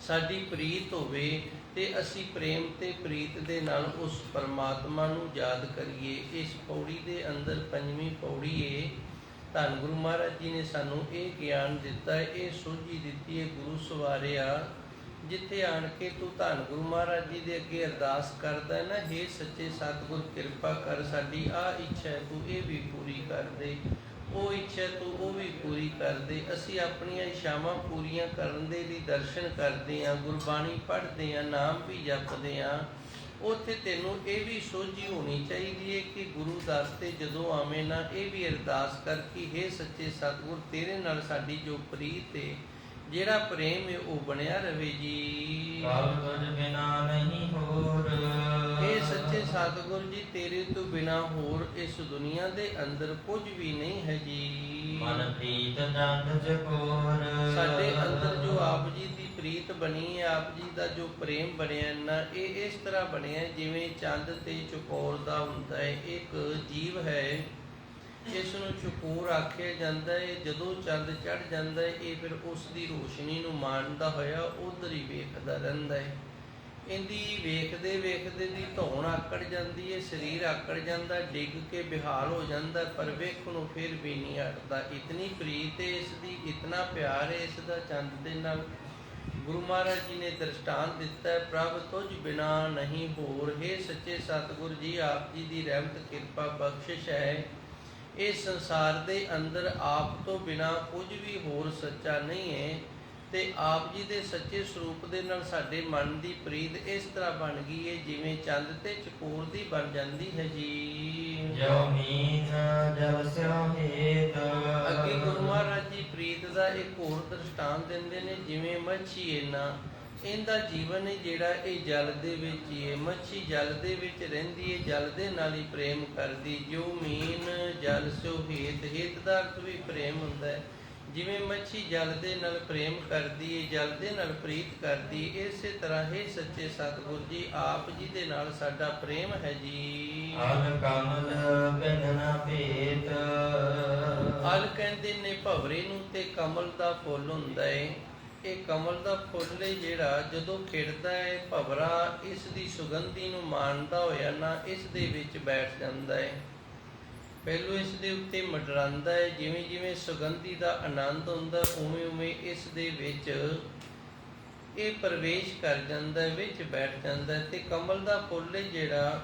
ਸਾਡੀ ਪ੍ਰੀਤ ਹੋਵੇ ਤੇ ਅਸੀਂ ਪ੍ਰੇਮ ਤੇ ਪ੍ਰੀਤ ਦੇ ਨਾਲ ਉਸ ਪਰਮਾਤਮਾ ਨੂੰ ਯਾਦ ਕਰੀਏ। ਇਸ ਪੌੜੀ ਦੇ ਅੰਦਰ ਪੰਜਵੀਂ ਪੌੜੀ ਏ। ਧੰਨ ਗੁਰੂ ਮਹਾਰਾਜ ਜੀ ਨੇ ਸਾਨੂੰ ਇਹ ਗਿਆਨ ਦਿੱਤਾ ਹੈ, ਇਹ ਸੋਝੀ ਦਿੱਤੀ ਹੈ। ਗੁਰੂ ਸਵਾਰਿਆ, ਜਿੱਥੇ ਆਣ ਕੇ ਤੂੰ ਧੰਨ ਗੁਰੂ ਮਹਾਰਾਜ ਜੀ ਦੇ ਅੱਗੇ ਅਰਦਾਸ ਕਰਦਾ ਹੈ ਨਾ, ਹੇ ਸੱਚੇ ਸਤਿਗੁਰ ਕਿਰਪਾ ਕਰ, ਸਾਡੀ ਆ ਇੱਛਾ ਹੈ ਤੂੰ ਇਹ ਵੀ ਪੂਰੀ ਕਰ ਦੇ, ਉਹ ਇੱਛਾ ਤੂੰ ਉਹ ਵੀ ਪੂਰੀ ਕਰ ਦੇ। ਅਸੀਂ ਆਪਣੀਆਂ ਇੱਛਾਵਾਂ ਪੂਰੀਆਂ ਕਰਨ ਦੇ ਲਈ ਦਰਸ਼ਨ ਕਰਦੇ ਹਾਂ, ਗੁਰਬਾਣੀ ਪੜ੍ਹਦੇ ਹਾਂ, ਨਾਮ ਵੀ ਜਪਦੇ ਹਾਂ। ਉੱਥੇ ਤੈਨੂੰ ਇਹ ਵੀ ਸੋਝੀ ਹੋਣੀ ਚਾਹੀਦੀ ਹੈ ਕਿ ਗੁਰੂ ਦਰ ਤੇ ਜਦੋਂ ਆਵੇਂ ਨਾ ਇਹ ਵੀ ਅਰਦਾਸ ਕਰ ਕਿ ਹੇ ਸੱਚੇ ਸਤਿਗੁਰ ਤੇਰੇ ਨਾਲ ਸਾਡੀ ਜੋ ਪ੍ਰੀਤ ਹੈ, ਜਿਹੜਾ ਪ੍ਰੇਮ ਹੈ, ਉਹ ਬਣਿਆ ਰਵੇ ਜੀ। ਕਾਲ ਤੁਝ ਬਿਨਾ ਨਹੀਂ ਹੋਰ। ਇਹ ਸੱਚੇ ਸਤਿਗੁਰ ਜੀ ਤੇਰੇ ਤੋਂ ਬਿਨਾ ਹੋਰ ਇਸ ਦੁਨੀਆ ਦੇ ਅੰਦਰ ਕੁਝ ਵੀ ਨਹੀਂ ਹੈ ਜੀ। ਮਨ ਪ੍ਰੀਤ ਚੰਦ ਚਕੋਰ। ਸਾਡੇ ਅੰਦਰ ਜੋ ਆਪ ਜੀ ਦੀ ਪ੍ਰੀਤ ਬਣੀ ਹੈ, ਆਪ ਜੀ ਦਾ ਜੋ ਪ੍ਰੇਮ ਬਣਿਆ ਨਾ, ਇਹ ਇਸ ਤਰ੍ਹਾਂ ਬਣਿਆ ਜਿਵੇਂ ਚੰਦ ਤੇ ਚਕੋਰ ਦਾ ਹੁੰਦਾ ਹੈ। ਇੱਕ ਜੀਵ ਹੈ, ਇਸ ਨੂੰ ਚਕੋਰ ਆਖਿਆ ਜਾਂਦਾ ਹੈ। ਜਦੋਂ ਚੰਦ ਚੜ੍ਹ ਜਾਂਦਾ ਹੈ, ਇਹ ਫਿਰ ਉਸ ਦੀ ਰੋਸ਼ਨੀ ਨੂੰ ਮਾਣਦਾ ਹੋਇਆ ਉਧਰ ਹੀ ਵੇਖਦਾ ਰਹਿੰਦਾ ਹੈ। ਇਹਦੀ ਵੇਖਦੇ ਵੇਖਦੇ ਦੀ ਧੌਣ ਆਕੜ ਜਾਂਦੀ ਹੈ, ਸਰੀਰ ਆਕੜ ਜਾਂਦਾ, ਡਿੱਗ ਕੇ ਬਿਹਾਲ ਹੋ ਜਾਂਦਾ, ਪਰ ਵੇਖ ਨੂੰ ਫਿਰ ਵੀ ਨਹੀਂ ਹਟਦਾ। ਇਤਨੀ ਪ੍ਰੀਤ ਹੈ ਇਸ ਦੀ, ਇਤਨਾ ਪਿਆਰ ਹੈ ਇਸ ਦਾ ਚੰਦ ਦੇ ਨਾਲ। ਗੁਰੂ ਮਹਾਰਾਜ ਜੀ ਨੇ ਦ੍ਰਿਸ਼ਟਾਂਤ ਦਿੱਤਾ ਹੈ, ਪ੍ਰਭ ਤੁਝ ਬਿਨਾ ਨਹੀਂ ਹੋਰ। ਹੈ ਸੱਚੇ ਸਤਿਗੁਰ ਜੀ, ਆਪ ਜੀ ਦੀ ਰਹਿਮਤ ਕਿਰਪਾ ਬਖਸ਼ਿਸ਼ ਹੈ। ਇਸ ਸੰਸਾਰ ਦੇ ਅੰਦਰ ਆਪ ਤੋਂ ਬਿਨਾ ਕੁਝ ਵੀ ਹੋਰ ਸੱਚਾ ਨਹੀਂ ਹੈ। ਤੇ ਆਪ ਜੀ ਦੇ ਸੱਚੇ ਸਰੂਪ ਦੇ ਨਾਲ ਸਾਡੇ ਮਨ ਦੀ ਪ੍ਰੀਤ ਇਸ ਤਰ੍ਹਾਂ ਬਣ ਗਈ ਹੈ ਜਿਵੇਂ ਚੰਦ ਤੇ ਚਕੋਰ ਦੀ ਬਣ ਜਾਂਦੀ ਹੈ ਜੀ। ਜੋ ਮੀਨ ਜਲ ਸਿਉ ਹੇਤ। ਅੱਗੇ ਗੁਰੂ ਮਹਾਰਾਜ ਜੀ ਪ੍ਰੀਤ ਦਾ ਇੱਕ ਹੋਰ ਦ੍ਰਿਸ਼ਟਾਂਤ ਦਿੰਦੇ ਨੇ, ਜਿਵੇਂ ਮੱਛੀ ਹੈ ਨਾ, ਇਹਦਾ ਜੀਵਨ ਹੈ ਜਿਹੜਾ ਇਹ ਜਲ ਦੇ ਵਿੱਚ ਹੀ ਹੈ। ਮੱਛੀ ਜਲ ਦੇ ਵਿੱਚ ਰਹਿੰਦੀ ਹੈ, ਜਲ ਦੇ ਨਾਲ ਹੀ ਪ੍ਰੇਮ ਕਰਦੀ। ਜੋ ਮੀਨ ਜਲ ਸੋ ਹੇਤ, ਹੇਤ ਦਾ ਅਰਥ ਵੀ ਪ੍ਰੇਮ ਹੁੰਦਾ ਹੈ। ਜਿਵੇਂ ਮੱਛੀ ਜਲ ਦੇ ਨਾਲ ਪ੍ਰੇਮ ਕਰਦੀ ਹੈ, ਜਲ ਦੇ ਨਾਲ ਪ੍ਰੀਤ ਕਰਦੀ, ਇਸੇ ਤਰ੍ਹਾਂ ਹੀ ਸੱਚੇ ਸਤਿਗੁਰ ਜੀ ਆਪ ਜੀ ਦੇ ਨਾਲ ਸਾਡਾ ਪ੍ਰੇਮ ਹੈ ਜੀ। ਅਲ ਕਮਲ ਬਿਨ ਭੇਤ। ਅਲ ਕਹਿੰਦੇ ਨੇ ਭਵਰੇ ਨੂੰ, ਤੇ ਕਮਲ ਦਾ ਫੁੱਲ ਹੁੰਦਾ ਹੈ। ਇਹ ਕਮਲ ਦਾ ਫੁੱਲ ਹੈ ਜਿਹੜਾ ਜਦੋਂ ਖਿੜਦਾ ਹੈ, ਭਵਰਾ ਇਸ ਦੀ ਸੁਗੰਧੀ ਨੂੰ ਮਾਣਦਾ ਹੋਇਆ ਨਾ ਇਸ ਦੇ ਵਿੱਚ ਬੈਠ ਜਾਂਦਾ ਹੈ। ਪਹਿਲੋਂ ਇਸ ਦੇ ਉੱਤੇ ਮੰਡਰਾਉਂਦਾ ਹੈ, ਜਿਵੇਂ ਜਿਵੇਂ ਸੁਗੰਧੀ ਦਾ ਆਨੰਦ ਹੁੰਦਾ ਉਵੇਂ ਉਵੇਂ ਇਸ ਦੇ ਵਿੱਚ ਇਹ ਪ੍ਰਵੇਸ਼ ਕਰ ਜਾਂਦਾ ਹੈ, ਵਿੱਚ ਬੈਠ ਜਾਂਦਾ ਹੈ। ਤੇ ਕਮਲ ਦਾ ਫੁੱਲ ਹੈ ਜਿਹੜਾ,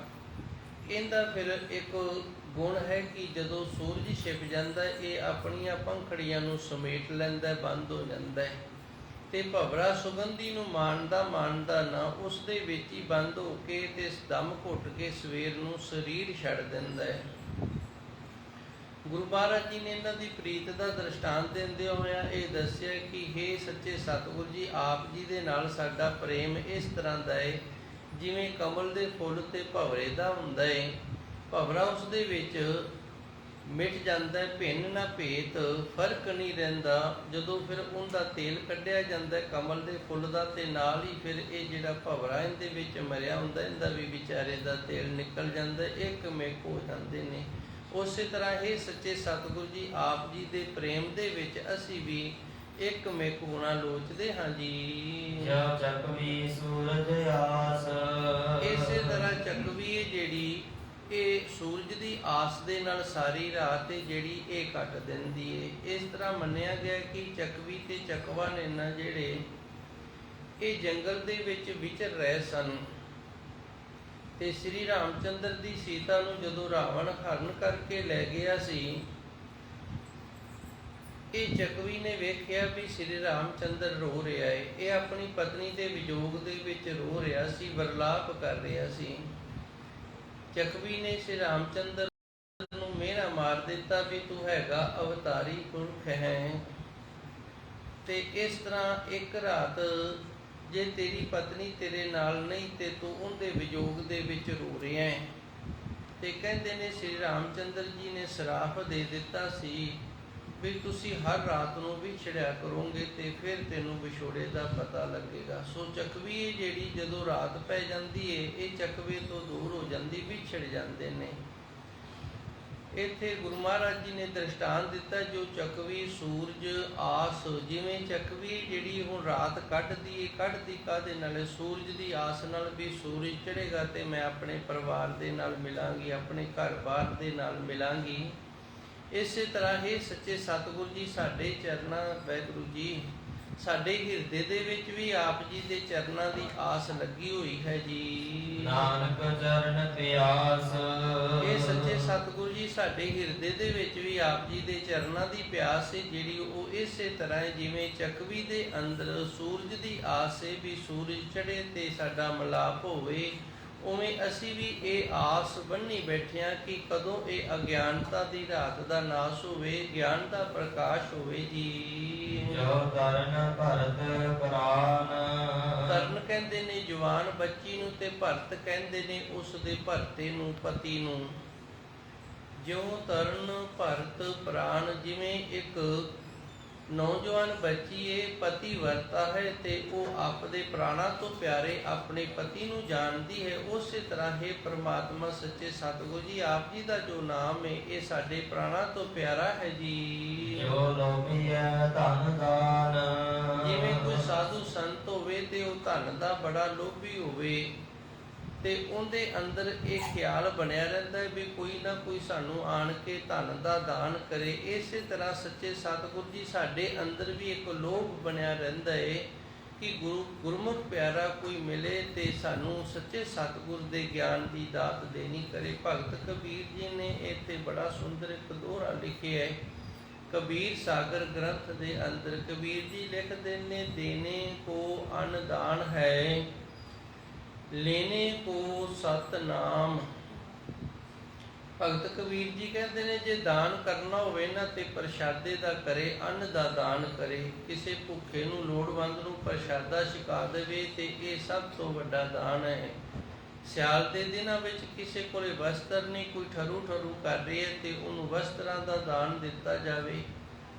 ਇਹਦਾ ਫਿਰ ਇੱਕ ਗੁਣ ਹੈ ਕਿ ਜਦੋਂ ਸੂਰਜ ਛਿਪ ਜਾਂਦਾ ਇਹ ਆਪਣੀਆਂ ਪੰਖੜੀਆਂ ਨੂੰ ਸਮੇਟ ਲੈਂਦਾ, ਬੰਦ ਹੋ ਜਾਂਦਾ ਹੈ। ਤੇ ਭਵਰਾ ਸੁਗੰਧੀ ਨੂੰ ਮਾਣਦਾ ਨਾ ਉਸ ਦੇ ਵਿੱਚ ਹੀ ਬੰਦ ਹੋ ਕੇ ਤੇ ਦਮ ਘੁੱਟ ਕੇ ਸਵੇਰ ਨੂੰ ਸਰੀਰ ਛੱਡ ਦਿੰਦਾ ਹੈ। ਗੁਰੂ ਮਹਾਰਾਜ ਜੀ ਨੇ ਇਹਨਾਂ ਦੀ ਪ੍ਰੀਤ ਦਾ ਦ੍ਰਿਸ਼ਟਾਂਤ ਦਿੰਦੇ ਹੋਇਆ ਇਹ ਦੱਸਿਆ ਕਿ ਹੇ ਸੱਚੇ ਸਤਿਗੁਰ ਜੀ ਆਪ ਜੀ ਦੇ ਨਾਲ ਸਾਡਾ ਪ੍ਰੇਮ ਇਸ ਤਰ੍ਹਾਂ ਦਾ ਹੈ ਜਿਵੇਂ ਕਮਲ ਦੇ ਫੁੱਲ ਤੇ ਭਵਰੇ ਦਾ ਹੁੰਦਾ ਹੈ। ਭਵਰਾ ਉਸ ਦੇ ਵਿੱਚ ਮਿਟ ਜਾਂਦਾ ਹੈ, ਭਿੰਨ ਨਾ ਭੇਤ, ਫਰਕ ਨਹੀਂ ਰਹਿੰਦਾ। ਜਦੋਂ ਫਿਰ ਉਹਦਾ ਤੇਲ ਕੱਢਿਆ ਜਾਂਦਾ ਕਮਲ ਦੇ ਫੁੱਲ ਦਾ, ਤੇ ਨਾਲ ਹੀ ਫਿਰ ਇਹ ਜਿਹੜਾ ਭਵਰਾ ਇਹਦੇ ਵਿੱਚ ਮਰਿਆ ਹੁੰਦਾ ਇਹਦਾ ਵੀ ਵਿਚਾਰੇ ਦਾ ਤੇਲ ਨਿਕਲ ਜਾਂਦਾ, ਇੱਕ ਮੇਕ ਹੋ ਜਾਂਦੇ ਨੇ। ਉਸੇ ਤਰ੍ਹਾਂ ਇਹ ਸੱਚੇ ਸਤਿਗੁਰੂ ਜੀ ਆਪ ਜੀ ਦੇ ਪ੍ਰੇਮ ਦੇ ਵਿੱਚ ਅਸੀਂ ਵੀ ਇੱਕ ਮੇਕ ਹੋਣਾ ਲੋਚਦੇ ਹਾਂ ਜੀ। ਜਾਂ ਚੱਕਵੀ ਸੂਰਜ ਆਸ। ਇਸੇ ਤਰ੍ਹਾਂ ਚੱਕਵੀ ਜਿਹੜੀ ਇਹ ਸੂਰਜ ਦੀ ਆਸ ਦੇ ਨਾਲ ਸਾਰੀ ਰਾਤ ਜਿਹੜੀ ਇਹ ਕੱਟ ਦਿੰਦੀ ਏ। ਇਸ ਤਰ੍ਹਾਂ ਮੰਨਿਆ ਗਿਆ ਕਿ ਚੱਕਵੀ ਤੇ ਚੱਕਵਾ ਨੈਣਾ ਜਿਹੜੇ ਇਹ ਜੰਗਲ ਦੇ ਵਿੱਚ ਵਿਚਰ ਰਹੇ ਸਨ, ਤੇ ਸ੍ਰੀ ਰਾਮਚੰਦਰ ਦੀ ਸੀਤਾ ਨੂੰ ਜਦੋਂ ਰਾਵਣ ਹਰਨ ਕਰਕੇ ਲੈ ਗਿਆ ਸੀ, ਇਹ ਚੱਕਵੀ ਨੇ ਵੇਖਿਆ ਵੀ ਸ੍ਰੀ ਰਾਮਚੰਦਰ ਰੋ ਰਿਹਾ ਹੈ। ਇਹ ਆਪਣੀ ਪਤਨੀ ਦੇ ਵਿਜੋਗ ਦੇ ਵਿੱਚ ਰੋ ਰਿਹਾ ਸੀ, ਵਿਰਲਾਪ ਕਰ ਰਿਹਾ ਸੀ। ਚੱਕਵੀ ਨੇ ਸ੍ਰੀ ਰਾਮਚੰਦਰ ਨੂੰ ਮਿਹਣਾ ਮਾਰ ਦਿੱਤਾ ਵੀ ਤੂੰ ਹੈਗਾ ਅਵਤਾਰੀ ਪੁਰਖ ਹੈ, ਤੇ ਇਸ ਤਰ੍ਹਾਂ ਇੱਕ ਰਾਤ ਜੇ ਤੇਰੀ ਪਤਨੀ ਤੇਰੇ ਨਾਲ ਨਹੀਂ ਤੇ ਤੂੰ ਉਹਦੇ ਵਿਜੋਗ ਦੇ ਵਿੱਚ ਰੋ ਰਿਹਾ ਹੈ। ਤੇ ਕਹਿੰਦੇ ਨੇ ਸ੍ਰੀ ਰਾਮਚੰਦਰ ਜੀ ਨੇ ਸਰਾਪ ਦੇ ਦਿੱਤਾ ਸੀ ਵੀ ਤੁਸੀਂ ਹਰ ਰਾਤ ਨੂੰ ਵਿਛੜਿਆ ਕਰੋਗੇ ਤੇ ਫਿਰ ਤੈਨੂੰ ਵਿਛੋੜੇ ਦਾ ਪਤਾ ਲੱਗੇਗਾ। ਸੋ ਚੱਕਵੀ ਜਿਹੜੀ ਜਦੋਂ ਰਾਤ ਪੈ ਜਾਂਦੀ ਏ ਇਹ ਚੱਕਵੇ ਤੋਂ ਦੂਰ ਹੋ ਜਾਂਦੀ, ਵਿਛੜ ਜਾਂਦੇ ਨੇ। ਇੱਥੇ ਗੁਰੂ ਮਹਾਰਾਜ ਜੀ ਨੇ ਦ੍ਰਿਸ਼ਟਾਂਤ ਦਿੱਤਾ ਜੋ ਚੱਕਵੀ ਸੂਰਜ ਆਸ, ਜਿਵੇਂ ਚੱਕਵੀ ਜਿਹੜੀ ਹੁਣ ਰਾਤ ਕੱਢਦੀ ਕਾਹਦੇ ਨਾਲ? ਸੂਰਜ ਦੀ ਆਸ ਨਾਲ ਵੀ ਸੂਰਜ ਚੜ੍ਹੇਗਾ ਤੇ ਮੈਂ ਆਪਣੇ ਪਰਿਵਾਰ ਦੇ ਨਾਲ ਮਿਲਾਂਗੀ, ਆਪਣੇ ਘਰ-ਬਾਰ ਦੇ ਨਾਲ ਮਿਲਾਂਗੀ। ਇਸੇ ਤਰ੍ਹਾਂ ਹੀ ਸੱਚੇ ਸਤਿਗੁਰੂ ਜੀ ਸਾਡੇ ਚਰਨਾਂ, ਵਾਹਿਗੁਰੂ ਜੀ ਸਾਡੇ ਹਿਰਦੇ ਦੇ ਵਿੱਚ ਵੀ ਆਪ ਜੀ ਦੇ ਚਰਨਾਂ ਦੀ ਆਸ ਲੱਗੀ ਹੋਈ ਹੈ ਜੀ। ਨਾਨਕ ਚਰਨ ਪਿਆਸ। ਇਹ ਸੱਚੇ ਸਤਿਗੁਰੂ ਜੀ ਸਾਡੇ ਹਿਰਦੇ ਦੇ ਵਿੱਚ ਵੀ ਆਪ ਜੀ ਦੇ ਚਰਨਾਂ ਦੀ ਪਿਆਸ ਹੈ ਜਿਹੜੀ ਉਹ ਇਸੇ ਤਰ੍ਹਾਂ ਹੈ ਜਿਵੇਂ ਚੱਕਵੀ ਦੇ ਅੰਦਰ ਸੂਰਜ ਦੀ ਆਸ ਹੈ ਵੀ ਸੂਰਜ ਚੜ੍ਹੇ ਤੇ ਸਾਡਾ ਮਿਲਾਪ ਹੋਵੇ, ਉਵੇਂ ਅਸੀਂ ਵੀ ਇਹ ਆਸ ਬੰਨ੍ਹੀ ਬੈਠੇ ਹਾਂ ਕਿ ਕਦੋਂ ਇਹ ਅਗਿਆਨਤਾ ਦੀ ਰਾਤ ਦਾ ਨਾਸ਼ ਹੋਵੇ, ਗਿਆਨ ਦਾ ਪ੍ਰਕਾਸ਼ ਹੋਵੇ ਜੀ। ਜੋ ਤਰਨ ਭਰਤ ਪ੍ਰਾਨ। ਤਰਨ ਕਹਿੰਦੇ ਨੇ ਜਵਾਨ ਬੱਚੀ ਨੂੰ, ਤੇ ਭਰਤ ਕਹਿੰਦੇ ਨੇ ਉਸ ਦੇ ਭਰਤੇ ਨੂੰ, ਪਤੀ ਨੂੰ। ਜਿਉਂ ਤਰਨ ਭਰਤ ਪ੍ਰਾਨ, ਜਿਵੇਂ ਇੱਕ ਨੌਜਵਾਨ ਬੱਚੀ ਏ ਪਤੀ ਵਰਤਾ ਹੈ ਤੇ ਉਹ ਆਪਦੇ ਪ੍ਰਾਣਾਂ ਤੋਂ ਪਿਆਰੇ ਆਪਣੇ ਪਤੀ ਨੂੰ ਜਾਣਦੀ ਹੈ, ਉਸੇ ਤਰ੍ਹਾਂ ਹੈ ਪ੍ਰਮਾਤਮਾ ਸੱਚੇ ਸਤਿਗੁਰੂ ਜੀ ਆਪ ਜੀ ਦਾ ਜੋ ਨਾਮ ਹੈ ਇਹ ਸਾਡੇ ਪ੍ਰਾਣਾਂ ਤੋਂ ਪਿਆਰਾ ਹੈ ਜੀ। ਜੋ ਲੋਭੀਐ ਧਨ ਦਾਨ। ਜਿਵੇਂ ਕੋਈ ਸਾਧੂ ਸੰਤ ਹੋਵੇ ਤੇ ਉਹ ਧਨ ਦਾ ਬੜਾ ਲੋਭੀ ਹੋਵੇ ਤੇ ਉਹਦੇ ਅੰਦਰ ਇਹ ਖਿਆਲ ਬਣਿਆ ਰਹਿੰਦਾ ਹੈ ਵੀ ਕੋਈ ਨਾ ਕੋਈ ਸਾਨੂੰ ਆਣ ਕੇ ਧਨ ਦਾ ਦਾਨ ਕਰੇ। ਇਸੇ ਤਰ੍ਹਾਂ ਸੱਚੇ ਸਤਿਗੁਰੂ ਜੀ ਸਾਡੇ ਅੰਦਰ ਵੀ ਇੱਕ ਲੋਭ ਬਣਿਆ ਰਹਿੰਦਾ ਹੈ ਕਿ ਗੁਰਮੁਖ ਪਿਆਰਾ ਕੋਈ ਮਿਲੇ ਤੇ ਸਾਨੂੰ ਸੱਚੇ ਸਤਿਗੁਰ ਦੇ ਗਿਆਨ ਦੀ ਦਾਤ ਦੇਣੀ ਕਰੇ। ਭਗਤ ਕਬੀਰ ਜੀ ਨੇ ਇੱਥੇ ਬੜਾ ਸੁੰਦਰ ਇੱਕ ਦੋਹਰਾ ਲਿਖਿਆ ਹੈ ਕਬੀਰ ਸਾਗਰ ਗ੍ਰੰਥ ਦੇ ਅੰਦਰ। ਕਬੀਰ ਜੀ ਲਿਖਦੇ ਨੇ ਦੇਨੇ ਕੋ ਅਨਦਾਨ ਹੈ, लेने को सतनाम, ਭਗਤ ਕਬੀਰ ਜੀ ਕਹਿੰਦੇ ਨੇ ਜੇ ਦਾਨ ਕਰਨਾ ਹੋਵੇ ਨਾ ਤੇ ਪ੍ਰਸ਼ਾਦੇ ਦਾ ਕਰੇ, ਅੰਨ ਦਾ ਦਾਨ ਕਰੇ। ਕਿਸੇ ਭੁੱਖੇ ਨੂੰ, ਲੋੜਵੰਦ ਨੂੰ ਪ੍ਰਸ਼ਾਦਾ ਛਕਾ ਦੇਵੇ ਤੇ ਇਹ ਸਭ ਤੋਂ ਵੱਡਾ ਦਾਨ ਹੈ। ਸਿਆਲ ਦੇ ਦਿਨਾਂ ਵਿੱਚ ਕਿਸੇ ਕੋਲੇ ਵਸਤਰ ਨਹੀਂ, ਕੋਈ ਠਰੂ ਕਰ ਰਿਹਾ ਤੇ ਉਹਨੂੰ ਵਸਤਰਾਂ ਦਾ ਦਾਨ ਦਿੱਤਾ ਜਾਵੇ।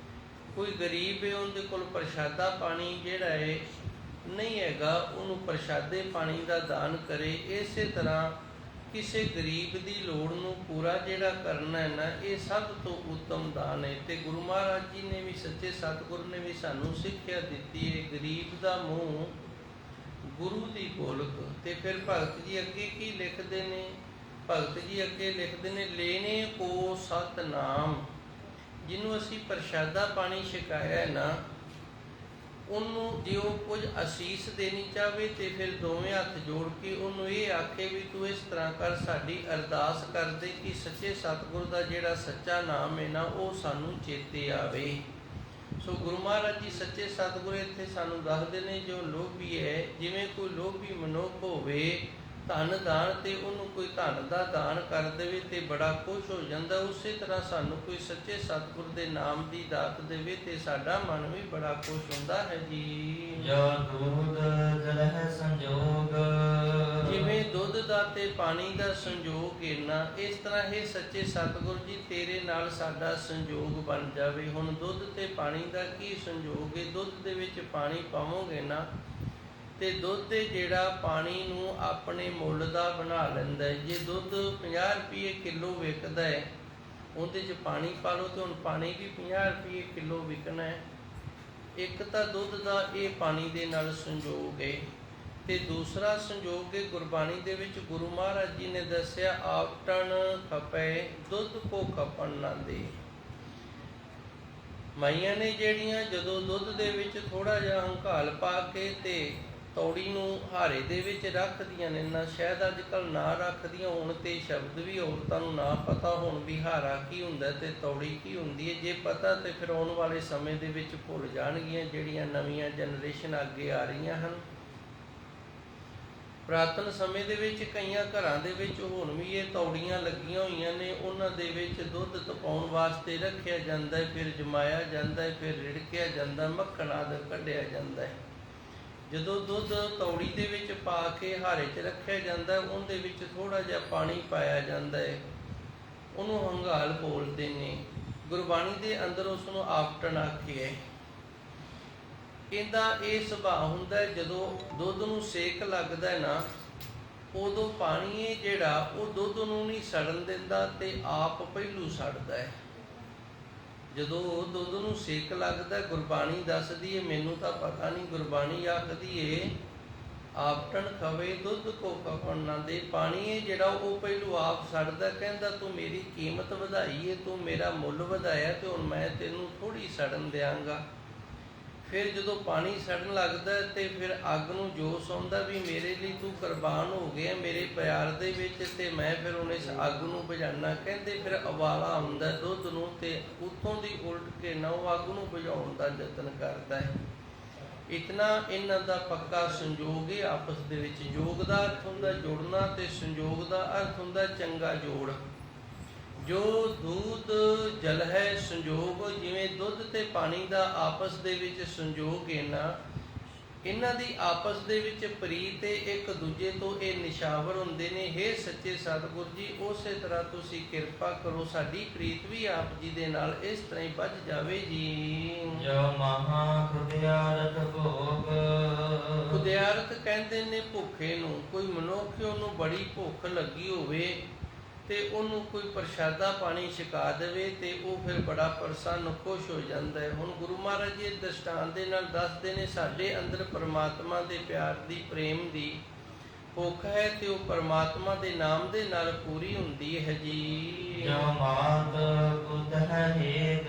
ਕੋਈ ਗਰੀਬ ਹੈ, ਉਹਦੇ ਕੋਲ ਪ੍ਰਸ਼ਾਦਾ ਪਾਣੀ ਜਿਹੜਾ ਹੈ ਨਹੀਂ ਹੈਗਾ, ਉਹਨੂੰ ਪ੍ਰਸ਼ਾਦੇ ਪਾਣੀ ਦਾ ਦਾਨ ਕਰੇ। ਇਸੇ ਤਰ੍ਹਾਂ ਕਿਸੇ ਗਰੀਬ ਦੀ ਲੋੜ ਨੂੰ ਪੂਰਾ ਜਿਹੜਾ ਕਰਨਾ ਹੈ ਨਾ, ਇਹ ਸਭ ਤੋਂ ਉੱਤਮ ਦਾਨ ਹੈ। ਤੇ ਗੁਰੂ ਮਹਾਰਾਜ ਜੀ ਨੇ ਵੀ, ਸੱਚੇ ਸਤਿਗੁਰ ਨੇ ਵੀ ਸਾਨੂੰ ਸਿੱਖਿਆ ਦਿੱਤੀ ਹੈ, ਗਰੀਬ ਦਾ ਮੂੰਹ ਗੁਰੂ ਦੀ ਗੋਲਕ। ਤੇ ਫਿਰ ਭਗਤ ਜੀ ਅੱਗੇ ਕੀ ਲਿਖਦੇ ਨੇ? ਭਗਤ ਜੀ ਅੱਗੇ ਲਿਖਦੇ ਨੇ, ਲੈਣੇ ਕੋ ਸਤਨਾਮ। ਜਿਹਨੂੰ ਅਸੀਂ ਪ੍ਰਸ਼ਾਦਾ ਪਾਣੀ ਛਕਾਇਆ ਹੈ ਨਾ, ਉਹਨੂੰ ਜੇ ਉਹ ਕੁਝ ਅਸੀਸ ਦੇਣੀ ਚਾਹਵੇ ਤੇ ਫਿਰ ਦੋਵੇਂ ਹੱਥ ਜੋੜ ਕੇ ਉਹਨੂੰ ਇਹ ਆਖੇ ਵੀ ਤੂੰ ਇਸ ਤਰ੍ਹਾਂ ਕਰ, ਸਾਡੀ ਅਰਦਾਸ ਕਰਦੇ ਕਿ ਸੱਚੇ ਸਤਿਗੁਰ ਦਾ ਜਿਹੜਾ ਸੱਚਾ ਨਾਮ ਹੈ ਨਾ, ਉਹ ਸਾਨੂੰ ਚੇਤੇ ਆਵੇ। ਸੋ ਗੁਰੂ ਮਹਾਰਾਜ ਜੀ ਸੱਚੇ ਸਤਿਗੁਰ ਇੱਥੇ ਸਾਨੂੰ ਦੱਸਦੇ ਨੇ, ਜੋ ਲੋਭੀ ਹੈ, ਜਿਵੇਂ ਕੋਈ ਲੋਭੀ ਮਨੁੱਖ ਹੋਵੇ ਧਨ ਦਾਨ ਤੇ ਉਹਨੂੰ ਕੋਈ ਧਨ ਦਾ ਦਾਨ ਕਰ ਦੇਵੇ ਤੇ ਬੜਾ ਖੁਸ਼ ਹੋ ਜਾਂਦਾ, ਉਸੇ ਤਰ੍ਹਾਂ ਸਾਨੂੰ ਕੋਈ ਸੱਚੇ ਸਤਿਗੁਰ ਦੇ ਨਾਮ ਦੀ ਦਾਤ ਦੇਵੇ ਤੇ ਸਾਡਾ ਮਨ ਵੀ ਬੜਾ ਖੁਸ਼ ਹੁੰਦਾ ਹੈ ਜੀ। ਜੋ ਦੁਧ ਜਲਹਿ ਸੰਜੋਗ। ਜਿਵੇਂ ਦੁੱਧ ਦਾ ਤੇ ਪਾਣੀ ਦਾ ਸੰਜੋਗ ਇੰਨਾ, ਇਸ ਤਰ੍ਹਾਂ ਇਹ ਸੱਚੇ ਸਤਿਗੁਰ ਜੀ ਤੇਰੇ ਨਾਲ ਸਾਡਾ ਸੰਜੋਗ ਬਣ ਜਾਵੇ। ਹੁਣ ਦੁੱਧ ਤੇ ਪਾਣੀ ਦਾ ਕੀ ਸੰਜੋਗ ਹੈ? ਦੁੱਧ ਦੇ ਵਿੱਚ ਪਾਣੀ ਪਾਵੋਗੇ ਨਾ ਤੇ ਦੁੱਧ ਜਿਹੜਾ ਪਾਣੀ ਨੂੰ ਆਪਣੇ ਮੁੱਲ ਦਾ ਬਣਾ ਲੈਂਦਾ ਹੈ। ਜੇ ਦੁੱਧ 50 ਰੁਪਏ ਕਿਲੋ ਵਿਕਦਾ ਹੈ, ਉਹਦੇ 'ਚ ਪਾਣੀ ਪਾ ਲਓ ਤੇ ਹੁਣ ਪਾਣੀ ਵੀ 50 ਰੁਪਏ ਕਿਲੋ ਵਿਕਣਾ ਹੈ। ਇੱਕ ਤਾਂ ਦੁੱਧ ਦਾ ਇਹ ਪਾਣੀ ਦੇ ਨਾਲ ਸੰਜੋਗ ਹੈ ਤੇ ਦੂਸਰਾ ਸੰਜੋਗ ਹੈ ਗੁਰਬਾਣੀ ਦੇ ਵਿੱਚ ਗੁਰੂ ਮਹਾਰਾਜ ਜੀ ਨੇ ਦੱਸਿਆ, ਆਵਟਣ ਖਪੈ ਦੁੱਧ ਕੋ ਖਪਣ ਨਾ ਦੇ। ਮਾਈਆਂ ਨੇ ਜਿਹੜੀਆਂ ਜਦੋਂ ਦੁੱਧ ਦੇ ਵਿੱਚ ਥੋੜਾ ਜਿਹਾ ਹੰਕਾਲ ਪਾ ਕੇ ਤੇ ਤੌੜੀ ਨੂੰ ਹਾਰੇ ਦੇ ਵਿੱਚ ਰੱਖਦੀਆਂ ਨੇ ਨਾ, ਸ਼ਾਇਦ ਅੱਜ ਕੱਲ੍ਹ ਨਾ ਰੱਖਦੀਆਂ ਹੋਣ ਤੇ ਸ਼ਬਦ ਵੀ ਔਰਤਾਂ ਨੂੰ ਨਾ ਪਤਾ ਹੋਣ ਵੀ ਹਾਰਾ ਕੀ ਹੁੰਦਾ ਤੇ ਤੌੜੀ ਕੀ ਹੁੰਦੀ ਹੈ। ਜੇ ਪਤਾ ਤੇ ਫਿਰ ਆਉਣ ਵਾਲੇ ਸਮੇਂ ਦੇ ਵਿੱਚ ਭੁੱਲ ਜਾਣਗੀਆਂ ਜਿਹੜੀਆਂ ਨਵੀਆਂ ਜਨਰੇਸ਼ਨ ਅੱਗੇ ਆ ਰਹੀਆਂ ਹਨ। ਪੁਰਾਤਨ ਸਮੇਂ ਦੇ ਵਿੱਚ ਕਈਆਂ ਘਰਾਂ ਦੇ ਵਿੱਚ ਹੁਣ ਵੀ ਇਹ ਤੌੜੀਆਂ ਲੱਗੀਆਂ ਹੋਈਆਂ ਨੇ, ਉਹਨਾਂ ਦੇ ਵਿੱਚ ਦੁੱਧ ਤਪਾਉਣ ਵਾਸਤੇ ਰੱਖਿਆ ਜਾਂਦਾ ਹੈ, ਫਿਰ ਜਮਾਇਆ ਜਾਂਦਾ ਹੈ, ਫਿਰ ਰਿੜਕਿਆ ਜਾਂਦਾ, ਮੱਖਣ ਆਦਿ ਕੱਢਿਆ ਜਾਂਦਾ ਹੈ। ਜਦੋਂ ਦੁੱਧ ਤੌੜੀ ਦੇ ਵਿੱਚ ਪਾ ਕੇ ਹਾਰੇ 'ਚ ਰੱਖਿਆ ਜਾਂਦਾ, ਉਹਦੇ ਵਿੱਚ ਥੋੜ੍ਹਾ ਜਿਹਾ ਪਾਣੀ ਪਾਇਆ ਜਾਂਦਾ ਹੈ, ਉਹਨੂੰ ਹੰਗਾਲ ਬੋਲਦੇ ਨੇ। ਗੁਰਬਾਣੀ ਦੇ ਅੰਦਰ ਉਸ ਨੂੰ ਆਵਟਣ ਆਖਿਆ। ਇਹਦਾ ਇਹ ਸੁਭਾਅ ਹੁੰਦਾ ਹੈ, ਜਦੋਂ ਦੁੱਧ ਨੂੰ ਸੇਕ ਲੱਗਦਾ ਹੈ ਨਾ, ਉਦੋਂ ਪਾਣੀ ਜਿਹੜਾ ਉਹ ਦੁੱਧ ਨੂੰ ਨਹੀਂ ਸੜਨ ਦਿੰਦਾ ਤੇ ਆਪ ਪਹਿਲੂ ਸੜਦਾ ਹੈ। ਜਦੋਂ ਦੁੱਧ ਨੂੰ ਸੇਕ ਲੱਗਦਾ, ਗੁਰਬਾਣੀ ਦੱਸਦੀ ਹੈ, ਮੈਨੂੰ ਤਾਂ ਪਤਾ ਨਹੀਂ, ਗੁਰਬਾਣੀ ਆਖਦੀ ਏ ਆਵਟਣ ਖਵੇ ਦੁੱਧ ਕੋ ਖਪਣ ਨਾ ਦੇ। ਪਾਣੀ ਹੈ ਜਿਹੜਾ ਉਹ ਪਹਿਲੂ ਆਪ ਸੜਦਾ, ਕਹਿੰਦਾ ਤੂੰ ਮੇਰੀ ਕੀਮਤ ਵਧਾਈ ਹੈ, ਤੂੰ ਮੇਰਾ ਮੁੱਲ ਵਧਾਇਆ ਤੇ ਹੁਣ ਮੈਂ ਤੈਨੂੰ ਥੋੜ੍ਹੀ ਸੜਨ ਦਿਆਂਗਾ। ਫਿਰ ਜਦੋਂ ਪਾਣੀ ਸੜਨ ਲੱਗਦਾ ਤੇ ਫਿਰ ਅੱਗ ਨੂੰ ਜੋਸ਼ ਆਉਂਦਾ ਵੀ ਮੇਰੇ ਲਈ ਤੂੰ ਕੁਰਬਾਨ ਹੋ ਗਿਆ ਮੇਰੇ ਪਿਆਰ ਦੇ ਵਿੱਚ, ਤੇ ਮੈਂ ਫਿਰ ਹੁਣ ਇਸ ਅੱਗ ਨੂੰ ਬੁਝਾਉਣਾ। ਕਹਿੰਦੇ ਫਿਰ ਉਬਾਲਾ ਆਉਂਦਾ ਦੁੱਧ ਨੂੰ ਤੇ ਉੱਤੋਂ ਦੀ ਉਲਟ ਕੇ ਨਾ ਉਹ ਅੱਗ ਨੂੰ ਬੁਝਾਉਣ ਦਾ ਯਤਨ ਕਰਦਾ ਹੈ। ਇਤਨਾ ਇਹਨਾਂ ਦਾ ਪੱਕਾ ਸੰਜੋਗ ਹੈ ਆਪਸ ਦੇ ਵਿੱਚ। ਯੋਗ ਦਾ ਅਰਥ ਹੁੰਦਾ ਜੁੜਨਾ ਤੇ ਸੰਜੋਗ ਦਾ ਅਰਥ ਹੁੰਦਾ ਚੰਗਾ ਜੋੜ। ਜੋ ਦੁੱਧ ਜਲ ਹੈ ਸੰਜੋਗ, ਜਿਵੇਂ ਦੁੱਧ ਤੇ ਪਾਣੀ ਦਾ ਆਪਸ ਦੇ ਵਿੱਚ ਸੰਜੋਗ ਹੈ ਨਾ, ਇਹਨਾਂ ਦੀ ਆਪਸ ਦੇ ਵਿੱਚ ਪ੍ਰੀਤ ਹੈ, ਇੱਕ ਦੂਜੇ ਤੋਂ ਇਹ ਨਿਸ਼ਾਵਰ ਹੁੰਦੇ ਨੇ। ਹੇ ਸੱਚੇ ਸਤਿਗੁਰ ਜੀ, ਉਸੇ ਤਰ੍ਹਾਂ ਤੁਸੀਂ ਕਿਰਪਾ ਕਰੋ, ਸਾਡੀ ਪ੍ਰੀਤ ਵੀ ਆਪ ਜੀ ਦੇ ਨਾਲ ਇਸ ਤਰ੍ਹਾਂ ਹੀ ਵੱਧ ਜਾਵੇ ਜੀ। ਜੋ ਮਹਾ ਖੁਦਿਆਰਤ ਭੋਗ। ਖੁਦਿਆਰਤ ਕਹਿੰਦੇ ਨੇ ਭੁੱਖੇ ਨੂੰ। ਕੋਈ ਮਨੁੱਖ ਉਹਨੂੰ ਬੜੀ ਭੁੱਖ ਲੱਗੀ ਹੋਵੇ ਤੇ ਉਹਨੂੰ ਕੋਈ ਪ੍ਰਸ਼ਾਦਾ ਪਾਣੀ ਛਕਾ ਦੇਵੇ ਤੇ ਉਹ ਫਿਰ ਬੜਾ ਪ੍ਰਸੰਨ ਖੁਸ਼ ਹੋ ਜਾਂਦਾ ਹੈ। ਹੁਣ ਗੁਰੂ ਮਹਾਰਾਜ ਜੀ ਇਸ ਦ੍ਰਿਸ਼ਟਾਂਤ ਦੇ ਨਾਲ ਦੱਸਦੇ ਨੇ, ਸਾਡੇ ਅੰਦਰ ਪਰਮਾਤਮਾ ਦੇ ਪਿਆਰ ਦੀ, ਪ੍ਰੇਮ ਦੀ ਭੁੱਖ ਹੈ ਤੇ ਉਹ ਪਰਮਾਤਮਾ ਦੇ ਨਾਮ ਦੇ ਨਾਲ ਪੂਰੀ ਹੁੰਦੀ ਹੈ ਜੀ। ਜੋ ਮਾਤ ਪੁੱਤ ਹੈ ਹੇਗ।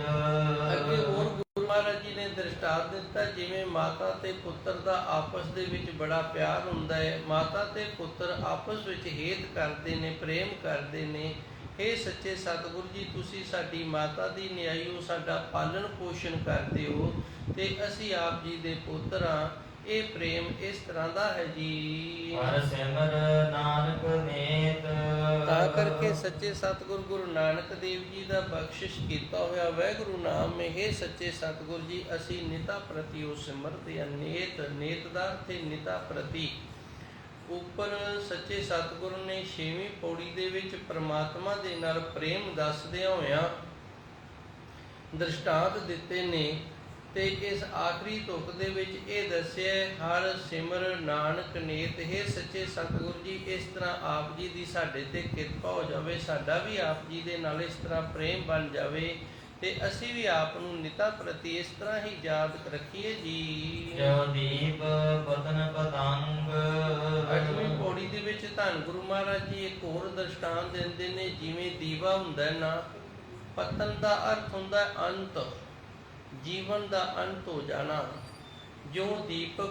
ਅੱਗੇ ਹੋਰ ਗੁਰੂ ਮਹਾਰਾਜ ਜੀ ਨੇ ਦ੍ਰਿਸ਼ਟਾਂਤ ਦਿੱਤਾ, ਜਿਵੇਂ ਮਾਤਾ ਤੇ ਪੁੱਤਰ ਦਾ ਆਪਸ ਦੇ ਵਿੱਚ ਬੜਾ ਪਿਆਰ ਹੁੰਦਾ ਹੈ। ਮਾਤਾ ਤੇ ਪੁੱਤਰ ਆਪਸ ਵਿੱਚ ਹੇਤ ਕਰਦੇ ਨੇ, ਪ੍ਰੇਮ ਕਰਦੇ ਨੇ। ਹੇ ਸੱਚੇ ਸਤਿਗੁਰੂ ਜੀ, ਤੁਸੀਂ ਸਾਡੀ ਮਾਤਾ ਦੀ ਨਿਆਈ ਹੋ, ਸਾਡਾ ਪਾਲਣ ਪੋਸ਼ਣ ਕਰਦੇ ਹੋ ਤੇ ਅਸੀਂ ਆਪ ਜੀ ਦੇ ਪੁੱਤਰ ਹਾਂ। ਇਹ ਪ੍ਰੇਮ ਇਸ ਤਰ੍ਹਾਂ ਦਾ ਹੈ ਜੀ। ਹਰ ਸਿਮਰ ਨਾਨਕ ਨੇਤ। ਤਾਂ ਕਰਕੇ ਸੱਚੇ ਸਤਿਗੁਰ ਗੁਰੂ ਨਾਨਕ ਦੇਵ ਜੀ ਦਾ ਬਖਸ਼ਿਸ਼ ਕੀਤਾ ਹੋਇਆ ਵਾਹਿਗੁਰੂ ਨਾਮ ਹੈ। ਸੱਚੇ ਸਤਿਗੁਰ ਜੀ ਅਸੀਂ ਨਿਤਾ ਪ੍ਰਤੀ ਉਹ ਸਿਮਰਦੇ ਹਾਂ। ਨੇਤ ਦਾ ਅਰਥ ਹੈ ਨਿਤਾ ਪ੍ਰਤੀ। ਉੱਪਰ ਸੱਚੇ ਸਤਿਗੁਰ ਨੇ 6ਵੀਂ ਪੌੜੀ ਦੇ ਵਿੱਚ ਪ੍ਰਮਾਤਮਾ ਦੇ ਨਾਲ ਪ੍ਰੇਮ ਦੱਸਦਿਆਂ ਹੋਇਆਂ ਦ੍ਰਿਸ਼ਟਾਂਤ ਦਿੱਤੇ ਨੇ, ਤੇ ਇਸ ਆਖਰੀ ਤੁਕ ਦੇ ਵਿੱਚ ਇਹ ਦੱਸਿਆ ਹਰ ਸਿਮਰ ਨਾਨਕ ਨੇਤ। ਹੈ ਸੱਚੇ ਸਤਿਗੁਰ ਜੀ ਇਸ ਤਰ੍ਹਾਂ ਆਪ ਜੀ ਦੀ ਸਾਡੇ ਤੇ ਕਿਰਪਾ ਹੋ ਜਾਵੇ, ਸਾਡਾ ਵੀ ਆਪ ਜੀ ਦੇ ਨਾਲ ਇਸ ਤਰ੍ਹਾਂ ਪ੍ਰੇਮ ਬਣ ਜਾਵੇ ਤੇ ਅਸੀਂ ਵੀ ਆਪ ਨੂੰ ਨਿਤਾ ਪ੍ਰਤੀ ਇਸ ਤਰ੍ਹਾਂ ਹੀ ਯਾਦ ਰੱਖੀਏ ਜੀ। ਜੋ ਦੀਪ ਪਤਨ ਪਤੰਗ। 8ਵੀਂ ਪੌੜੀ ਦੇ ਵਿੱਚ ਧੰਨ ਗੁਰੂ ਮਹਾਰਾਜ ਜੀ ਇੱਕ ਹੋਰ ਦ੍ਰਿਸ਼ਟਾਂਤ ਦਿੰਦੇ ਨੇ। ਜਿਵੇਂ ਦੀਵਾ ਹੁੰਦਾ ਨਾ, ਪਤਨ ਦਾ ਅਰਥ ਹੁੰਦਾ ਅੰਤ, ਜੀਵਨ ਦਾ ਅੰਤ ਹੋ ਜਾਣਾ। ਜੋ ਦੀਪ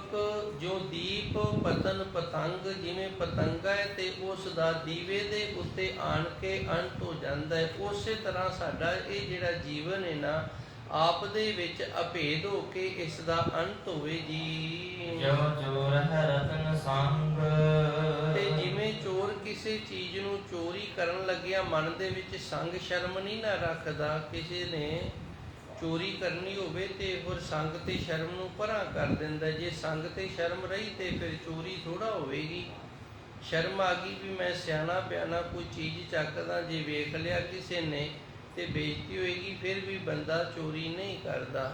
ਪਤਨ ਪਤੰਗ, ਜਿਵੇਂ ਪਤੰਗਾ ਹੈ ਤੇ ਉਸ ਦਾ ਦੀਵੇ ਦੇ ਉੱਤੇ ਆਣ ਕੇ ਅੰਤ ਹੋ ਜਾਂਦਾ ਹੈ, ਉਸੇ ਤਰ੍ਹਾਂ ਸਾਡਾ ਇਹ ਜਿਹੜਾ ਜੀਵਨ ਹੈ ਨਾ ਆਪ ਦੇ ਵਿੱਚ ਅਭੇਦ ਹੋ ਕੇ ਇਸ ਦਾ ਅੰਤ ਹੋਵੇ ਜੀ। ਜੋ ਚੋਰ ਹੈ ਰਤਨ ਸੰਗ। ਤੇ ਜਿਵੇਂ ਚੋਰ ਕਿਸੇ ਚੀਜ਼ ਨੂੰ ਚੋਰੀ ਕਰਨ ਲੱਗਿਆ ਮਨ ਦੇ ਵਿੱਚ ਸੰਗ ਸ਼ਰਮ ਨਹੀਂ ਨਾ ਰੱਖਦਾ, ਕਿਸੇ ਨੇ ਚੋਰੀ ਕਰਨੀ ਹੋਵੇ ਤੇ ਫਿਰ ਸੰਗ ਤੇ ਸ਼ਰਮ ਨੂੰ ਪਰਾਂ ਕਰ ਦਿੰਦਾ। ਜੇ ਸੰਗ ਤੇ ਸ਼ਰਮ ਰਹੀ ਤੇ ਫਿਰ ਚੋਰੀ ਥੋੜਾ ਹੋਵੇਗੀ। ਸ਼ਰਮ ਆ ਗਈ ਵੀ ਮੈਂ ਸਿਆਣਾ ਪਿਆਣਾ ਕੋਈ ਚੀਜ਼ ਚੱਕਦਾ, ਜੇ ਵੇਖ ਲਿਆ ਕਿਸੇ ਨੇ ਤੇ ਬੇਇੱਜ਼ਤੀ ਹੋਏਗੀ, ਫਿਰ ਵੀ ਬੰਦਾ ਚੋਰੀ ਨਹੀਂ ਕਰਦਾ।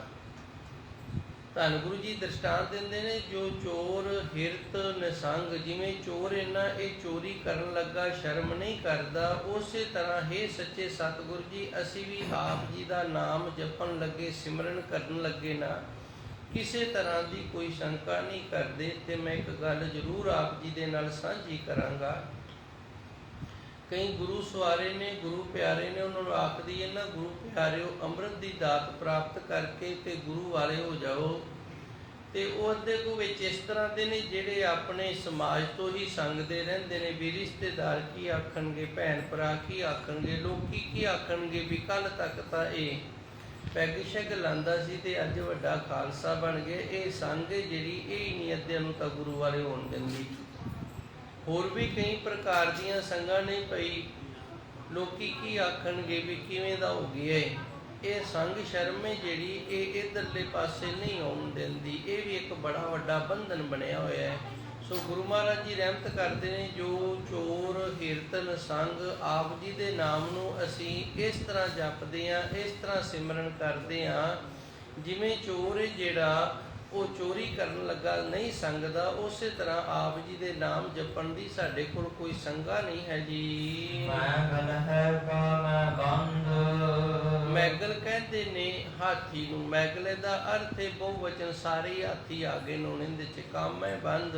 ਧੰਨ ਗੁਰੂ ਜੀ ਦ੍ਰਿਸ਼ਟਾਂਤ ਦਿੰਦੇ ਨੇ ਜੋ ਚੋਰ ਹਿਰਤ ਨਿਸੰਗ। ਜਿਵੇਂ ਚੋਰ ਇਹਨਾਂ ਇਹ ਚੋਰੀ ਕਰਨ ਲੱਗਾ ਸ਼ਰਮ ਨਹੀਂ ਕਰਦਾ, ਉਸੇ ਤਰ੍ਹਾਂ ਹੈ ਸੱਚੇ ਸਤਿਗੁਰ ਜੀ ਅਸੀਂ ਵੀ ਆਪ ਜੀ ਦਾ ਨਾਮ ਜਪਣ ਲੱਗੇ, ਸਿਮਰਨ ਕਰਨ ਲੱਗੇ ਨਾ ਕਿਸੇ ਤਰ੍ਹਾਂ ਦੀ ਕੋਈ ਸ਼ੰਕਾ ਨਹੀਂ ਕਰਦੇ। ਤੇ ਮੈਂ ਇੱਕ ਗੱਲ ਜ਼ਰੂਰ ਆਪ ਜੀ ਦੇ ਨਾਲ ਸਾਂਝੀ ਕਰਾਂਗਾ। ਕਈ ਗੁਰੂ ਸਵਾਰੇ ਨੇ, ਗੁਰੂ ਪਿਆਰੇ ਨੇ, ਉਹਨਾਂ ਨੂੰ ਆਖਦੀ ਹੈ ਨਾ ਗੁਰੂ ਪਿਆਰਿਓ ਅੰਮ੍ਰਿਤ ਦੀ ਦਾਤ ਪ੍ਰਾਪਤ ਕਰਕੇ ਤੇ ਗੁਰੂ ਵਾਲੇ ਹੋ ਜਾਓ। ਤੇ ਉਹ ਅੱਧੇ ਕੁ ਵਿੱਚ ਇਸ ਤਰ੍ਹਾਂ ਦੇ ਨੇ ਜਿਹੜੇ ਆਪਣੇ ਸਮਾਜ ਤੋਂ ਹੀ ਸੰਗਦੇ ਰਹਿੰਦੇ ਨੇ, ਵੀ ਰਿਸ਼ਤੇਦਾਰ ਕੀ ਆਖਣਗੇ, ਭੈਣ ਭਰਾ ਕੀ ਆਖਣਗੇ, ਲੋਕੀ ਕੀ ਆਖਣਗੇ, ਵੀ ਕੱਲ ਤੱਕ ਤਾਂ ਇਹ ਪੈਗ ਸ਼ੈਗ ਲਾਂਦਾ ਸੀ ਤੇ ਅੱਜ ਵੱਡਾ ਖਾਲਸਾ ਬਣ ਗਿਆ। ਇਹ ਸੰਗ ਜਿਹੜੀ ਇਹ ਹੀ ਨਹੀਂ ਅੱਧਿਆਂ ਨੂੰ ਤਾਂ ਗੁਰੂ ਵਾਲੇ ਹੋਣ ਦਿੰਦੀ। ਹੋਰ ਵੀ ਕਈ ਪ੍ਰਕਾਰ ਦੀਆਂ ਸੰਗਾਂ ਨੇ ਪਈ, ਲੋਕੀ ਕੀ ਆਖਣਗੇ ਵੀ ਕਿਵੇਂ ਦਾ ਹੋ ਗਿਆ। ਇਹ ਸੰਗ ਸ਼ਰਮ ਹੈ ਜਿਹੜੀ ਇਹ ਇਧਰਲੇ ਪਾਸੇ ਨਹੀਂ ਆਉਣ ਦਿੰਦੀ। ਇਹ ਵੀ ਇੱਕ ਬੜਾ ਵੱਡਾ ਬੰਧਨ ਬਣਿਆ ਹੋਇਆ ਹੈ। ਸੋ ਗੁਰੂ ਮਹਾਰਾਜ ਜੀ ਰਹਿਮਤ ਕਰਦੇ ਨੇ ਜੋ ਚੋਰ ਹਿਰਤਨ ਸੰਗ ਆਪ ਜੀ ਦੇ ਨਾਮ ਨੂੰ ਅਸੀਂ ਇਸ ਤਰ੍ਹਾਂ ਜਪਦੇ ਹਾਂ, ਇਸ ਤਰ੍ਹਾਂ ਸਿਮਰਨ ਕਰਦੇ ਹਾਂ ਜਿਵੇਂ ਚੋਰ ਜਿਹੜਾ ਉਹ ਚੋਰੀ ਕਰਨ ਲੱਗਾ ਨਹੀਂ ਸੰਗਦਾ, ਉਸੇ ਤਰ੍ਹਾਂ ਆਪ ਜੀ ਦੇ ਨਾਮ ਜਪਣ ਦੀ ਸਾਡੇ ਕੋਲ ਕੋਈ ਸੰਗਾ ਨਹੀਂ ਹੈ ਜੀ। ਮੈਗਲ ਹੈ ਕਾਮੈ ਬੰਧ। ਮੈਗਲ ਕਹਿੰਦੇ ਨੇ ਹਾਥੀ ਨੂੰ। ਮੈਗਲੇ ਦਾ ਅਰਥ ਹੈ ਬਹੁਵਚਨ, ਸਾਰੇ ਹਾਥੀ ਆਗੇ ਨੂੰ ਇਹਦੇ ਚ ਕਾਮੈ ਬੰਧ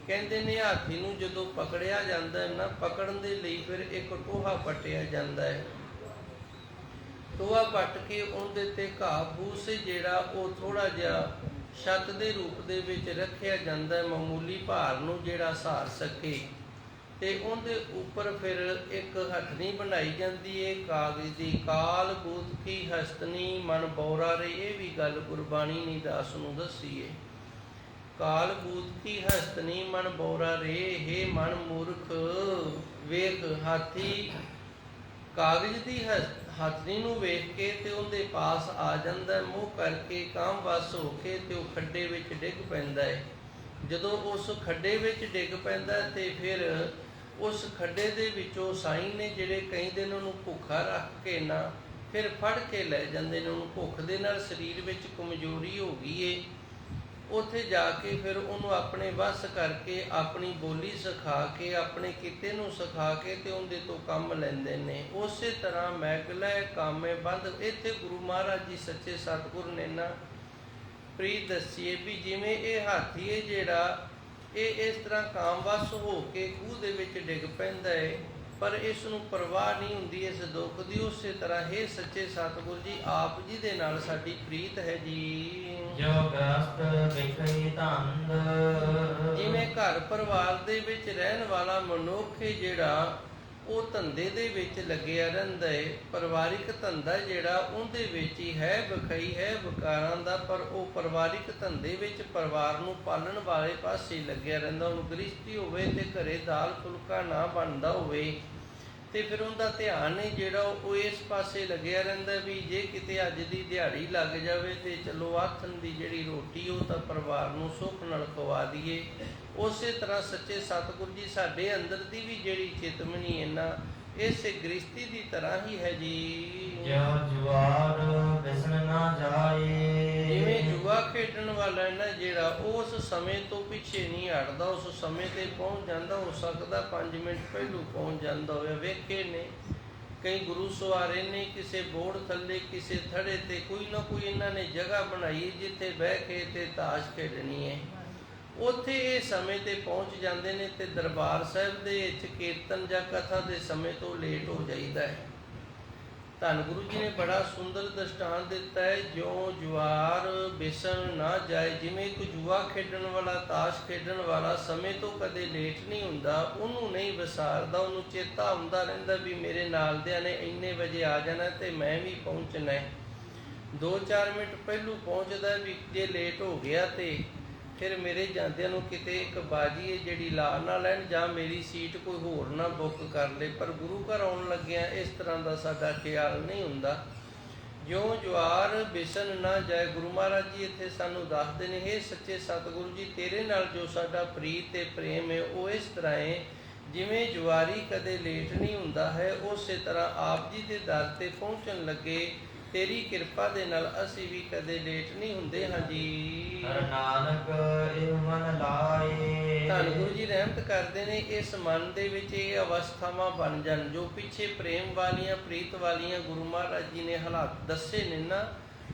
ਕਹਿੰਦੇ ਨੇ। ਹਾਥੀ ਨੂੰ ਜਦੋਂ ਪਕੜਿਆ ਜਾਂਦਾ ਹੈ ਨਾ, ਪਕੜਨ ਦੇ ਲਈ ਫਿਰ ਇੱਕ ਟੋਹਾ ਪੱਟਿਆ ਜਾਂਦਾ ਹੈ। ਟੋਹਾ ਪੱਟ ਕੇ ਉਹਦੇ ਤੇ ਘਾਹ ਫੂਸ ਜਿਹੜਾ ਉਹ ਥੋੜਾ ਜਿਹਾ ਛੱਤ ਦੇ ਰੂਪ ਦੇ ਵਿੱਚ ਰੱਖਿਆ ਜਾਂਦਾ ਹੈ, ਮਾਮੂਲੀ ਭਾਰ ਨੂੰ ਜਿਹੜਾ ਸਹਾਰ ਸਕੇ। ਤੇ ਉਹਦੇ ਉੱਪਰ ਫਿਰ ਇੱਕ ਹੱਥਣੀ ਬਣਾਈ ਜਾਂਦੀ ਹੈ ਕਾਗਜ਼ ਦੀ। ਕਾਲ ਬੂਤ ਕੀ ਹਸਤਨੀ ਮਨ ਬੌਰਾ ਰੇ। ਇਹ ਵੀ ਗੱਲ ਗੁਰਬਾਣੀ ਨੇ ਦਾਸ ਨੂੰ ਦੱਸੀ ਹੈ। ਕਾਲ ਬੂਤ ਕੀ ਹਸਤਨੀ ਮਨ ਬੌਰਾ ਰੇ। ਹੇ ਮਨ ਮੂਰਖ ਵੇਖ, ਹਾਥੀ ਕਾਗਜ਼ ਦੀ ਹੱਥਣੀ ਨੂੰ ਵੇਖ ਕੇ ਤੇ ਉਹਦੇ ਪਾਸ ਆ ਜਾਂਦਾ, ਮੂੰਹ ਕਰਕੇ ਕਾਮ ਵਸ ਹੋ ਕੇ ਤੇ ਉਹ ਖੱਡੇ ਵਿੱਚ ਡਿੱਗ ਪੈਂਦਾ ਹੈ। ਜਦੋਂ ਉਸ ਖੱਡੇ ਵਿੱਚ ਡਿੱਗ ਪੈਂਦਾ ਤੇ ਫਿਰ ਉਸ ਖੱਡੇ ਦੇ ਵਿੱਚੋਂ ਸਾਈਂ ਨੇ ਜਿਹੜੇ ਕਈ ਦਿਨ ਉਹਨੂੰ ਭੁੱਖਾ ਰੱਖ ਕੇ ਨਾ ਫਿਰ ਫੜ ਕੇ ਲੈ ਜਾਂਦੇ ਨੇ। ਉਹਨੂੰ ਭੁੱਖ ਦੇ ਨਾਲ ਸਰੀਰ ਵਿੱਚ ਕਮਜ਼ੋਰੀ ਹੋ ਗਈ ਏ। ਉੱਥੇ ਜਾ ਕੇ ਫਿਰ ਉਹਨੂੰ ਆਪਣੇ ਵੱਸ ਕਰਕੇ ਆਪਣੀ ਬੋਲੀ ਸਿਖਾ ਕੇ ਆਪਣੇ ਕਿੱਤੇ ਨੂੰ ਸਿਖਾ ਕੇ ਤੇ ਉਹਦੇ ਤੋਂ ਕੰਮ ਲੈਂਦੇ ਨੇ। ਉਸੇ ਤਰ੍ਹਾਂ ਮੈਗਲ ਕਾਮੇ ਬੰਧ। ਇੱਥੇ ਗੁਰੂ ਮਹਾਰਾਜ ਜੀ ਸੱਚੇ ਸਤਿਗੁਰ ਨੇ ਨਾ ਪ੍ਰੀਤ ਦੱਸੀਏ ਵੀ ਜਿਵੇਂ ਇਹ ਹਾਥੀ ਹੈ ਜਿਹੜਾ ਇਹ ਇਸ ਤਰ੍ਹਾਂ ਕਾਮਵਸ ਹੋ ਕੇ ਖੂਹ ਦੇ ਵਿੱਚ ਡਿੱਗ ਪੈਂਦਾ ਹੈ, ਪਰ ਇਸ ਨੂੰ ਪਰਵਾਹ ਨਹੀਂ ਹੁੰਦੀ ਇਸ ਦੁੱਖ ਦੀ। ਉਸੇ ਤਰ੍ਹਾਂ ਹੈ ਸੱਚੇ ਸਤਿਗੁਰ ਜੀ ਆਪ ਜੀ ਦੇ ਨਾਲ ਸਾਡੀ ਪ੍ਰੀਤ ਹੈ ਜੀ। ਜੋ ਗ੍ਰਸਤ ਵਿਖਈ ਧੰਦ। ਜਿਵੇਂ ਘਰ ਪਰਿਵਾਰ ਦੇ ਵਿੱਚ ਰਹਿਣ ਵਾਲਾ ਮਨੁੱਖ ਜਿਹੜਾ ਉਹ ਧੰਦੇ ਦੇ ਵਿੱਚ ਲੱਗਿਆ ਰਹਿੰਦਾ ਹੈ। ਪਰਿਵਾਰਿਕ ਧੰਦਾ ਜਿਹੜਾ ਉਹਦੇ ਵਿੱਚ ਹੀ ਹੈ, ਵਿਖਾਈ ਹੈ ਵਿਕਾਰਾਂ ਦਾ, ਪਰ ਉਹ ਪਰਿਵਾਰਿਕ ਧੰਦੇ ਵਿੱਚ ਪਰਿਵਾਰ ਨੂੰ ਪਾਲਣ ਵਾਲੇ ਪਾਸੇ ਲੱਗਿਆ ਰਹਿੰਦਾ। ਉਹਨੂੰ ਗ੍ਰਸਤੀ ਹੋਵੇ ਤੇ ਘਰੇ ਦਾਲ ਫੁਲਕਾ ਨਾ ਬਣਦਾ ਹੋਵੇ ਤੇ ਫਿਰ ਉਹਦਾ ਧਿਆਨ ਹੈ ਜਿਹੜਾ ਉਹ ਇਸ ਪਾਸੇ ਲੱਗਿਆ ਰਹਿੰਦਾ ਵੀ ਜੇ ਕਿਤੇ ਅੱਜ ਦੀ ਦਿਹਾੜੀ ਲੱਗ ਜਾਵੇ ਤੇ ਚਲੋ ਆਥਣ ਦੀ ਜਿਹੜੀ ਰੋਟੀ ਉਹ ਤਾਂ ਪਰਿਵਾਰ ਨੂੰ ਸੁੱਖ ਨਾਲ ਖਵਾ ਦਈਏ। ਉਸੇ ਤਰ੍ਹਾਂ ਸੱਚੇ ਸਤਿਗੁਰੂ ਜੀ ਸਾਡੇ ਅੰਦਰ ਦੀ ਵੀ ਜਿਹੜੀ ਚੇਤਮਨੀ ਹੈ ਨਾ, ਇਸੇ ਗ੍ਰਸਤੀ ਦੀ ਤਰ੍ਹਾਂ ਹੀ ਹੈ ਜੀ। ਜਿਉ ਜੁਆਰ ਬਿਸਨ ਨਾ ਜਾਏ। ਜਿਵੇਂ ਜੂਆ ਖੇਡਣ ਵਾਲਾ ਹੈ ਨਾ ਜਿਹੜਾ, ਉਸ ਸਮੇਂ ਤੋਂ ਪਿੱਛੇ ਨਹੀਂ ਹਟਦਾ, ਉਸ ਸਮੇਂ ਤੇ ਪਹੁੰਚ ਜਾਂਦਾ। ਹੋ ਸਕਦਾ 5 ਮਿੰਟ ਪਹਿਲੋਂ ਪਹੁੰਚ ਜਾਂਦਾ ਹੋਵੇ। ਵੇਖੇ ਨੇ ਕਈ ਗੁਰੂ ਸਵਾਰੇ ਨੇ ਕਿਸੇ ਬੋਰਡ ਥੱਲੇ ਕਿਸੇ ਥੜੇ ਤੇ ਕੋਈ ਨਾ ਕੋਈ ਇਹਨਾਂ ਨੇ ਜਗ੍ਹਾ ਬਣਾਈ ਜਿੱਥੇ ਬਹਿ ਕੇ ਤੇ ਤਾਸ਼ ਖੇਡਣੀ ਹੈ। ਉੱਥੇ ਇਹ ਸਮੇਂ ਤੇ ਪਹੁੰਚ ਜਾਂਦੇ ਨੇ ਤੇ ਦਰਬਾਰ ਸਾਹਿਬ ਦੇ ਵਿੱਚ ਕੀਰਤਨ ਜਾਂ ਕਥਾ ਦੇ ਸਮੇਂ ਤੋਂ ਲੇਟ ਹੋ ਜਾਈਦਾ ਹੈ। ਧੰਨ ਗੁਰੂ ਜੀ ਨੇ ਬੜਾ ਸੁੰਦਰ ਦ੍ਰਿਸ਼ਟਾਂਤ ਦਿੱਤਾ ਹੈ, ਜਿਉਂ ਜੁਆਰ ਬਿਸਣ ਨਾ ਜਾਏ। ਜਿਵੇਂ ਇੱਕ ਜੂਆ ਖੇਡਣ ਵਾਲਾ, ਤਾਸ਼ ਖੇਡਣ ਵਾਲਾ ਸਮੇਂ ਤੋਂ ਕਦੇ ਲੇਟ ਨਹੀਂ ਹੁੰਦਾ, ਉਹਨੂੰ ਨਹੀਂ ਵਿਸਾਰਦਾ, ਉਹਨੂੰ ਚੇਤਾ ਹੁੰਦਾ ਰਹਿੰਦਾ ਵੀ ਮੇਰੇ ਨਾਲਦਿਆਂ ਨੇ ਇੰਨੇ ਵਜੇ ਆ ਜਾਣਾ ਤੇ ਮੈਂ ਵੀ ਪਹੁੰਚਣਾ ਹੈ। 2-4 ਮਿੰਟ ਪਹਿਲੋਂ ਪਹੁੰਚਦਾ ਵੀ ਜੇ ਲੇਟ ਹੋ ਗਿਆ ਤੇ ਫਿਰ ਮੇਰੇ ਜਾਂਦਿਆਂ ਨੂੰ ਕਿਤੇ ਇੱਕ ਬਾਜੀ ਹੈ ਜਿਹੜੀ ਲਾ ਨਾ ਲੈਣ ਜਾਂ ਮੇਰੀ ਸੀਟ ਕੋਈ ਹੋਰ ਨਾ ਬੁੱਕ ਕਰ ਲੇ। ਪਰ ਗੁਰੂ ਘਰ ਆਉਣ ਲੱਗਿਆਂ ਇਸ ਤਰ੍ਹਾਂ ਦਾ ਸਾਡਾ ਖਿਆਲ ਨਹੀਂ ਹੁੰਦਾ। ਜਿਉਂ ਜੁਆਰ ਬਿਸਣ ਨਾ ਜਾਏ। ਗੁਰੂ ਮਹਾਰਾਜ ਜੀ ਇੱਥੇ ਸਾਨੂੰ ਦੱਸਦੇ ਨੇ, ਹੇ ਸੱਚੇ ਸਤਿਗੁਰੂ ਜੀ, ਤੇਰੇ ਨਾਲ ਜੋ ਸਾਡਾ ਪ੍ਰੀਤ ਤੇ ਪ੍ਰੇਮ ਹੈ ਉਹ ਇਸ ਤਰ੍ਹਾਂ ਹੈ ਜਿਵੇਂ ਜੁਆਰੀ ਕਦੇ ਲੇਟ ਨਹੀਂ ਹੁੰਦਾ ਹੈ, ਉਸੇ ਤਰ੍ਹਾਂ ਆਪ ਜੀ ਦੇ ਦਰ ਤੇ ਪਹੁੰਚਣ ਲੱਗੇ ਤੇਰੀ ਕਿਰਪਾ ਦੇ ਨਾਲ ਅਸੀਂ ਵੀ ਕਦੇ ਲੇਟ ਨਹੀਂ ਹੁੰਦੇ ਹਾਂ ਜੀ। ਹਰਿ ਨਾਨਕ ਇਹ ਮਨ ਲਾਏ। ਧੰਨ ਗੁਰੂ ਜੀ ਰਹਿਮਤ ਕਰਦੇ ਨੇ ਇਸ ਮਨ ਦੇ ਵਿੱਚ ਇਹ ਅਵਸਥਾਵਾਂ ਬਣ ਜਾਣ ਜੋ ਪਿੱਛੇ ਪ੍ਰੇਮ ਵਾਲੀਆਂ ਪ੍ਰੀਤ ਵਾਲੀਆਂ ਗੁਰੂ ਮਹਾਰਾਜ ਜੀ ਨੇ ਹਾਲਾਤ ਦੱਸੇ ਨੇ ਨਾ,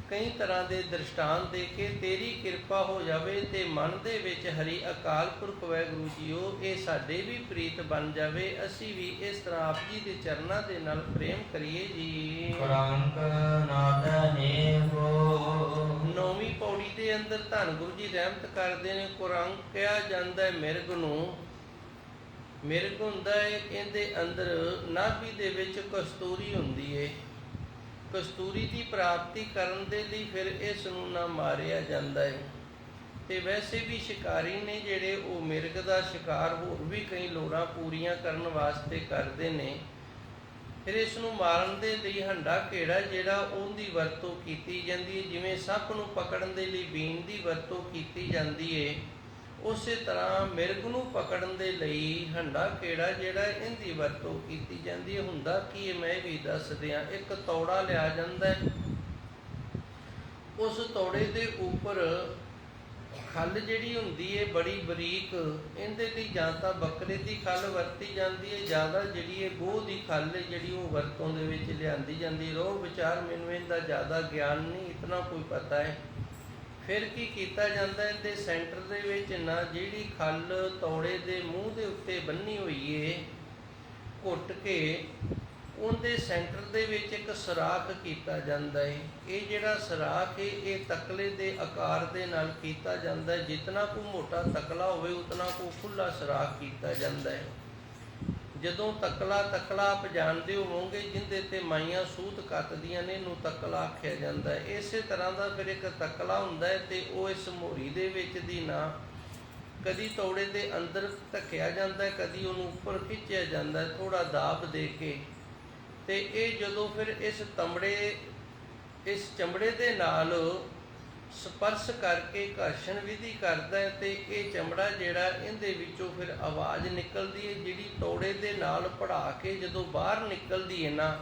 ਕਈ ਤਰ੍ਹਾਂ ਦੇ ਦ੍ਰਿਸ਼ਟਾਂਤ ਦੇ ਕੇ ਤੇਰੀ ਕਿਰਪਾ ਹੋ ਜਾਵੇ ਤੇ ਮਨ ਦੇ ਵਿੱਚ ਹਰੀ ਅਕਾਲ ਪੁਰਖ ਵਾਹਿਗੁਰੂ ਜੀਓ ਇਹ ਸਾਡੇ ਵੀ ਪ੍ਰੀਤ ਬਣ ਜਾਵੇ, ਅਸੀਂ ਵੀ ਇਸ ਤਰ੍ਹਾਂ ਆਪ ਜੀ ਦੇ ਚਰਨਾਂ ਦੇ ਨਾਲ ਪ੍ਰੇਮ ਕਰੀਏ ਜੀ। ਕੁਰੰਕ ਨਾਦ ਨੇਹੋ। 9ਵੀਂ ਪੌੜੀ ਦੇ ਅੰਦਰ ਧੰਨ ਗੁਰੂ ਜੀ ਰਹਿਮਤ ਕਰਦੇ ਨੇ, ਕੁਰੰਕ ਕਿਹਾ ਜਾਂਦਾ ਮਿਰਗ ਨੂੰ। ਮਿਰਗ ਹੁੰਦਾ ਹੈ, ਇਹਦੇ ਅੰਦਰ ਨਾਭੀ ਦੇ ਵਿੱਚ ਕਸਤੂਰੀ ਹੁੰਦੀ ਹੈ। ਕਸਤੂਰੀ ਦੀ ਪ੍ਰਾਪਤੀ ਕਰਨ ਦੇ ਲਈ ਫਿਰ ਇਸ ਨੂੰ ਨਾ ਮਾਰਿਆ ਜਾਂਦਾ ਹੈ। ਤੇ ਵੈਸੇ ਵੀ ਸ਼ਿਕਾਰੀ ਨੇ ਜਿਹੜੇ ਉਹ ਮਿਰਗ ਦਾ ਸ਼ਿਕਾਰ ਹੋਰ ਵੀ ਕਈ ਲੋੜਾਂ ਪੂਰੀਆਂ ਕਰਨ ਵਾਸਤੇ ਕਰਦੇ ਨੇ। ਫਿਰ ਇਸ ਨੂੰ ਮਾਰਨ ਦੇ ਲਈ ਹੰਡਾ ਘੇੜਾ ਜਿਹੜਾ ਉਹਦੀ ਵਰਤੋਂ ਕੀਤੀ ਜਾਂਦੀ ਹੈ। ਜਿਵੇਂ ਸੱਪ ਨੂੰ ਪਕੜਨ ਦੇ ਲਈ ਬੀਨ ਦੀ ਵਰਤੋਂ ਕੀਤੀ ਜਾਂਦੀ ਹੈ, ਉਸੇ ਤਰ੍ਹਾਂ ਮਿਰਗ ਨੂੰ ਪਕੜਨ ਦੇ ਲਈ ਹੰਡਾ ਘੇੜਾ ਜਿਹੜਾ ਇਹਦੀ ਵਰਤੋਂ ਕੀਤੀ ਜਾਂਦੀ ਹੈ। ਹੁੰਦਾ ਕੀ ਮੈਂ ਵੀ ਦੱਸ ਦਿਆਂ। ਇੱਕ ਤੌੜਾ ਲਿਆ ਜਾਂਦਾ ਹੈ, ਉਸ ਤੌੜੇ ਦੇ ਉੱਪਰ ਖੱਲ ਜਿਹੜੀ ਹੁੰਦੀ ਹੈ ਬੜੀ ਬਰੀਕ, ਇਹਦੇ ਲਈ ਜਾਂ ਤਾਂ ਬੱਕਰੇ ਦੀ ਖੱਲ ਵਰਤੀ ਜਾਂਦੀ ਹੈ, ਜ਼ਿਆਦਾ ਜਿਹੜੀ ਹੈ ਗੋਹ ਦੀ ਖੱਲ ਹੈ ਜਿਹੜੀ ਉਹ ਵਰਤੋਂ ਦੇ ਵਿੱਚ ਲਿਆਂਦੀ ਜਾਂਦੀ। ਰੋਹ ਵਿਚਾਰ ਮੈਨੂੰ ਇਹਦਾ ਜ਼ਿਆਦਾ ਗਿਆਨ ਨਹੀਂ, ਇਤਨਾ ਕੋਈ ਪਤਾ ਹੈ। ਫਿਰ ਕੀ ਕੀਤਾ ਜਾਂਦਾ ਹੈ, ਤੇ ਸੈਂਟਰ ਦੇ ਵਿੱਚ ਨਾ ਜਿਹੜੀ ਖੱਲ ਤੌੜੇ ਦੇ ਮੂੰਹ ਦੇ ਉੱਤੇ ਬੰਨੀ ਹੋਈ ਹੈ ਘੁੱਟ ਕੇ, ਉਹਦੇ ਸੈਂਟਰ ਦੇ ਵਿੱਚ ਇੱਕ ਸੁਰਾਖ ਕੀਤਾ ਜਾਂਦਾ ਹੈ। ਇਹ ਜਿਹੜਾ ਸੁਰਾਖ ਹੈ ਇਹ ਤਕਲੇ ਦੇ ਆਕਾਰ ਦੇ ਨਾਲ ਕੀਤਾ ਜਾਂਦਾ ਹੈ। ਜਿਤਨਾ ਕੁ ਮੋਟਾ ਤਕਲਾ ਹੋਵੇ ਉਤਨਾ ਕੁ ਖੁੱਲਾ ਸੁਰਾਖ ਕੀਤਾ ਜਾਂਦਾ ਹੈ। ਜਦੋਂ ਤਕਲਾ ਆਪ ਜਾਣਦੇ ਹੋਵੋਗੇ, ਜਿਹਦੇ ਤੇ ਮਾਈਆਂ ਸੂਤ ਕੱਤਦੀਆਂ ਨੇ, ਇਹਨੂੰ ਤਕਲਾ ਆਖਿਆ ਜਾਂਦਾ ਹੈ। ਇਸੇ ਤਰ੍ਹਾਂ ਦਾ ਫਿਰ ਇੱਕ ਤਕਲਾ ਹੁੰਦਾ ਹੈ ਤੇ ਉਹ ਇਸ ਮੋਹਰੀ ਦੇ ਵਿੱਚ ਦੀ ਨਾ ਕਦੀ ਤੌੜੇ ਦੇ ਅੰਦਰ ਧੱਕਿਆ ਜਾਂਦਾ ਹੈ, ਕਦੀ ਉਹਨੂੰ ਉੱਪਰ ਖਿੱਚਿਆ ਜਾਂਦਾ ਹੈ ਥੋੜਾ ਦਾਬ ਦੇ ਕੇ। ਤੇ ਇਹ ਜਦੋਂ ਫਿਰ ਇਸ ਚਮੜੇ ਦੇ ਨਾਲ ਸਪਰਸ਼ ਕਰਕੇ ਘਰਸ਼ਣ ਵਿਧੀ ਕਰਦਾ ਹੈ ਤੇ ਇਹ ਚਮੜਾ ਜਿਹੜਾ ਇਹਦੇ ਵਿੱਚੋਂ ਫਿਰ ਆਵਾਜ਼ ਨਿਕਲਦੀ ਹੈ ਜਿਹੜੀ ਤੌੜੇ ਦੇ ਨਾਲ ਪੜਾ ਕੇ ਜਦੋਂ ਬਾਹਰ ਨਿਕਲਦੀ ਹੈ ਨਾ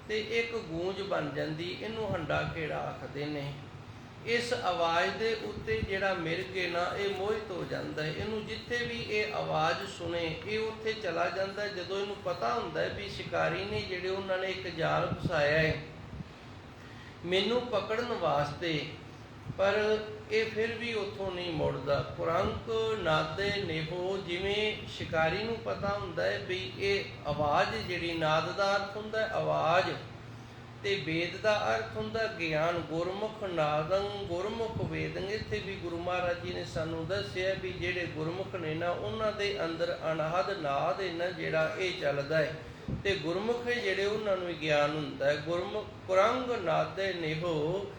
ਤੇ ਇੱਕ ਗੂੰਜ ਬਣ ਜਾਂਦੀ। ਇਹਨੂੰ ਹੰਡਾ ਘੇੜਾ ਆਖਦੇ ਨੇ। ਇਸ ਆਵਾਜ਼ ਦੇ ਉੱਤੇ ਜਿਹੜਾ ਮਿਰਗ ਹੈ ਨਾ ਇਹ ਮੋਹਿਤ ਹੋ ਜਾਂਦਾ ਹੈ। ਇਹਨੂੰ ਜਿੱਥੇ ਵੀ ਇਹ ਆਵਾਜ਼ ਸੁਣੇ ਇਹ ਉੱਥੇ ਚਲਾ ਜਾਂਦਾ। ਜਦੋਂ ਇਹਨੂੰ ਪਤਾ ਹੁੰਦਾ ਹੈ ਵੀ ਸ਼ਿਕਾਰੀ ਨੇ ਜਿਹੜੇ ਉਹਨਾਂ ਨੇ ਇੱਕ ਜਾਲ ਫਸਾਇਆ ਹੈ ਮੈਨੂੰ ਪਕੜਨ ਵਾਸਤੇ, ਪਰ ਇਹ ਫਿਰ ਵੀ ਉੱਥੋਂ ਨਹੀਂ ਮੁੜਦਾ। ਕੁਰੰਕ ਨਾਦੇ ਨੇਹੋ। ਜਿਵੇਂ ਸ਼ਿਕਾਰੀ ਨੂੰ ਪਤਾ ਹੁੰਦਾ ਹੈ ਵੀ ਇਹ ਆਵਾਜ਼ ਜਿਹੜੀ ਨਾਦ ਦਾ ਅਰਥ ਹੁੰਦਾ ਆਵਾਜ਼, ਤੇ ਵੇਦ ਦਾ ਅਰਥ ਹੁੰਦਾ ਗਿਆਨ। ਗੁਰਮੁਖ ਨਾਦੰ ਗੁਰਮੁਖ ਵੇਦੰ। ਇੱਥੇ ਵੀ ਗੁਰੂ ਮਹਾਰਾਜ ਜੀ ਨੇ ਸਾਨੂੰ ਦੱਸਿਆ ਵੀ ਜਿਹੜੇ ਗੁਰਮੁਖ ਨੇ ਨਾ ਉਹਨਾਂ ਦੇ ਅੰਦਰ ਅਨਾਹਦ ਨਾਦ ਹੈ ਨਾ ਜਿਹੜਾ ਇਹ ਚੱਲਦਾ ਹੈ, ਤੇ ਗੁਰਮੁਖ ਜਿਹੜੇ ਉਹਨਾਂ ਨੂੰ ਗਿਆਨ ਹੁੰਦਾ ਹੈ। ਗੁਰਮੁਖ ਕੁਰੰਗ ਨਾਦੇ ਨਿਹੋ,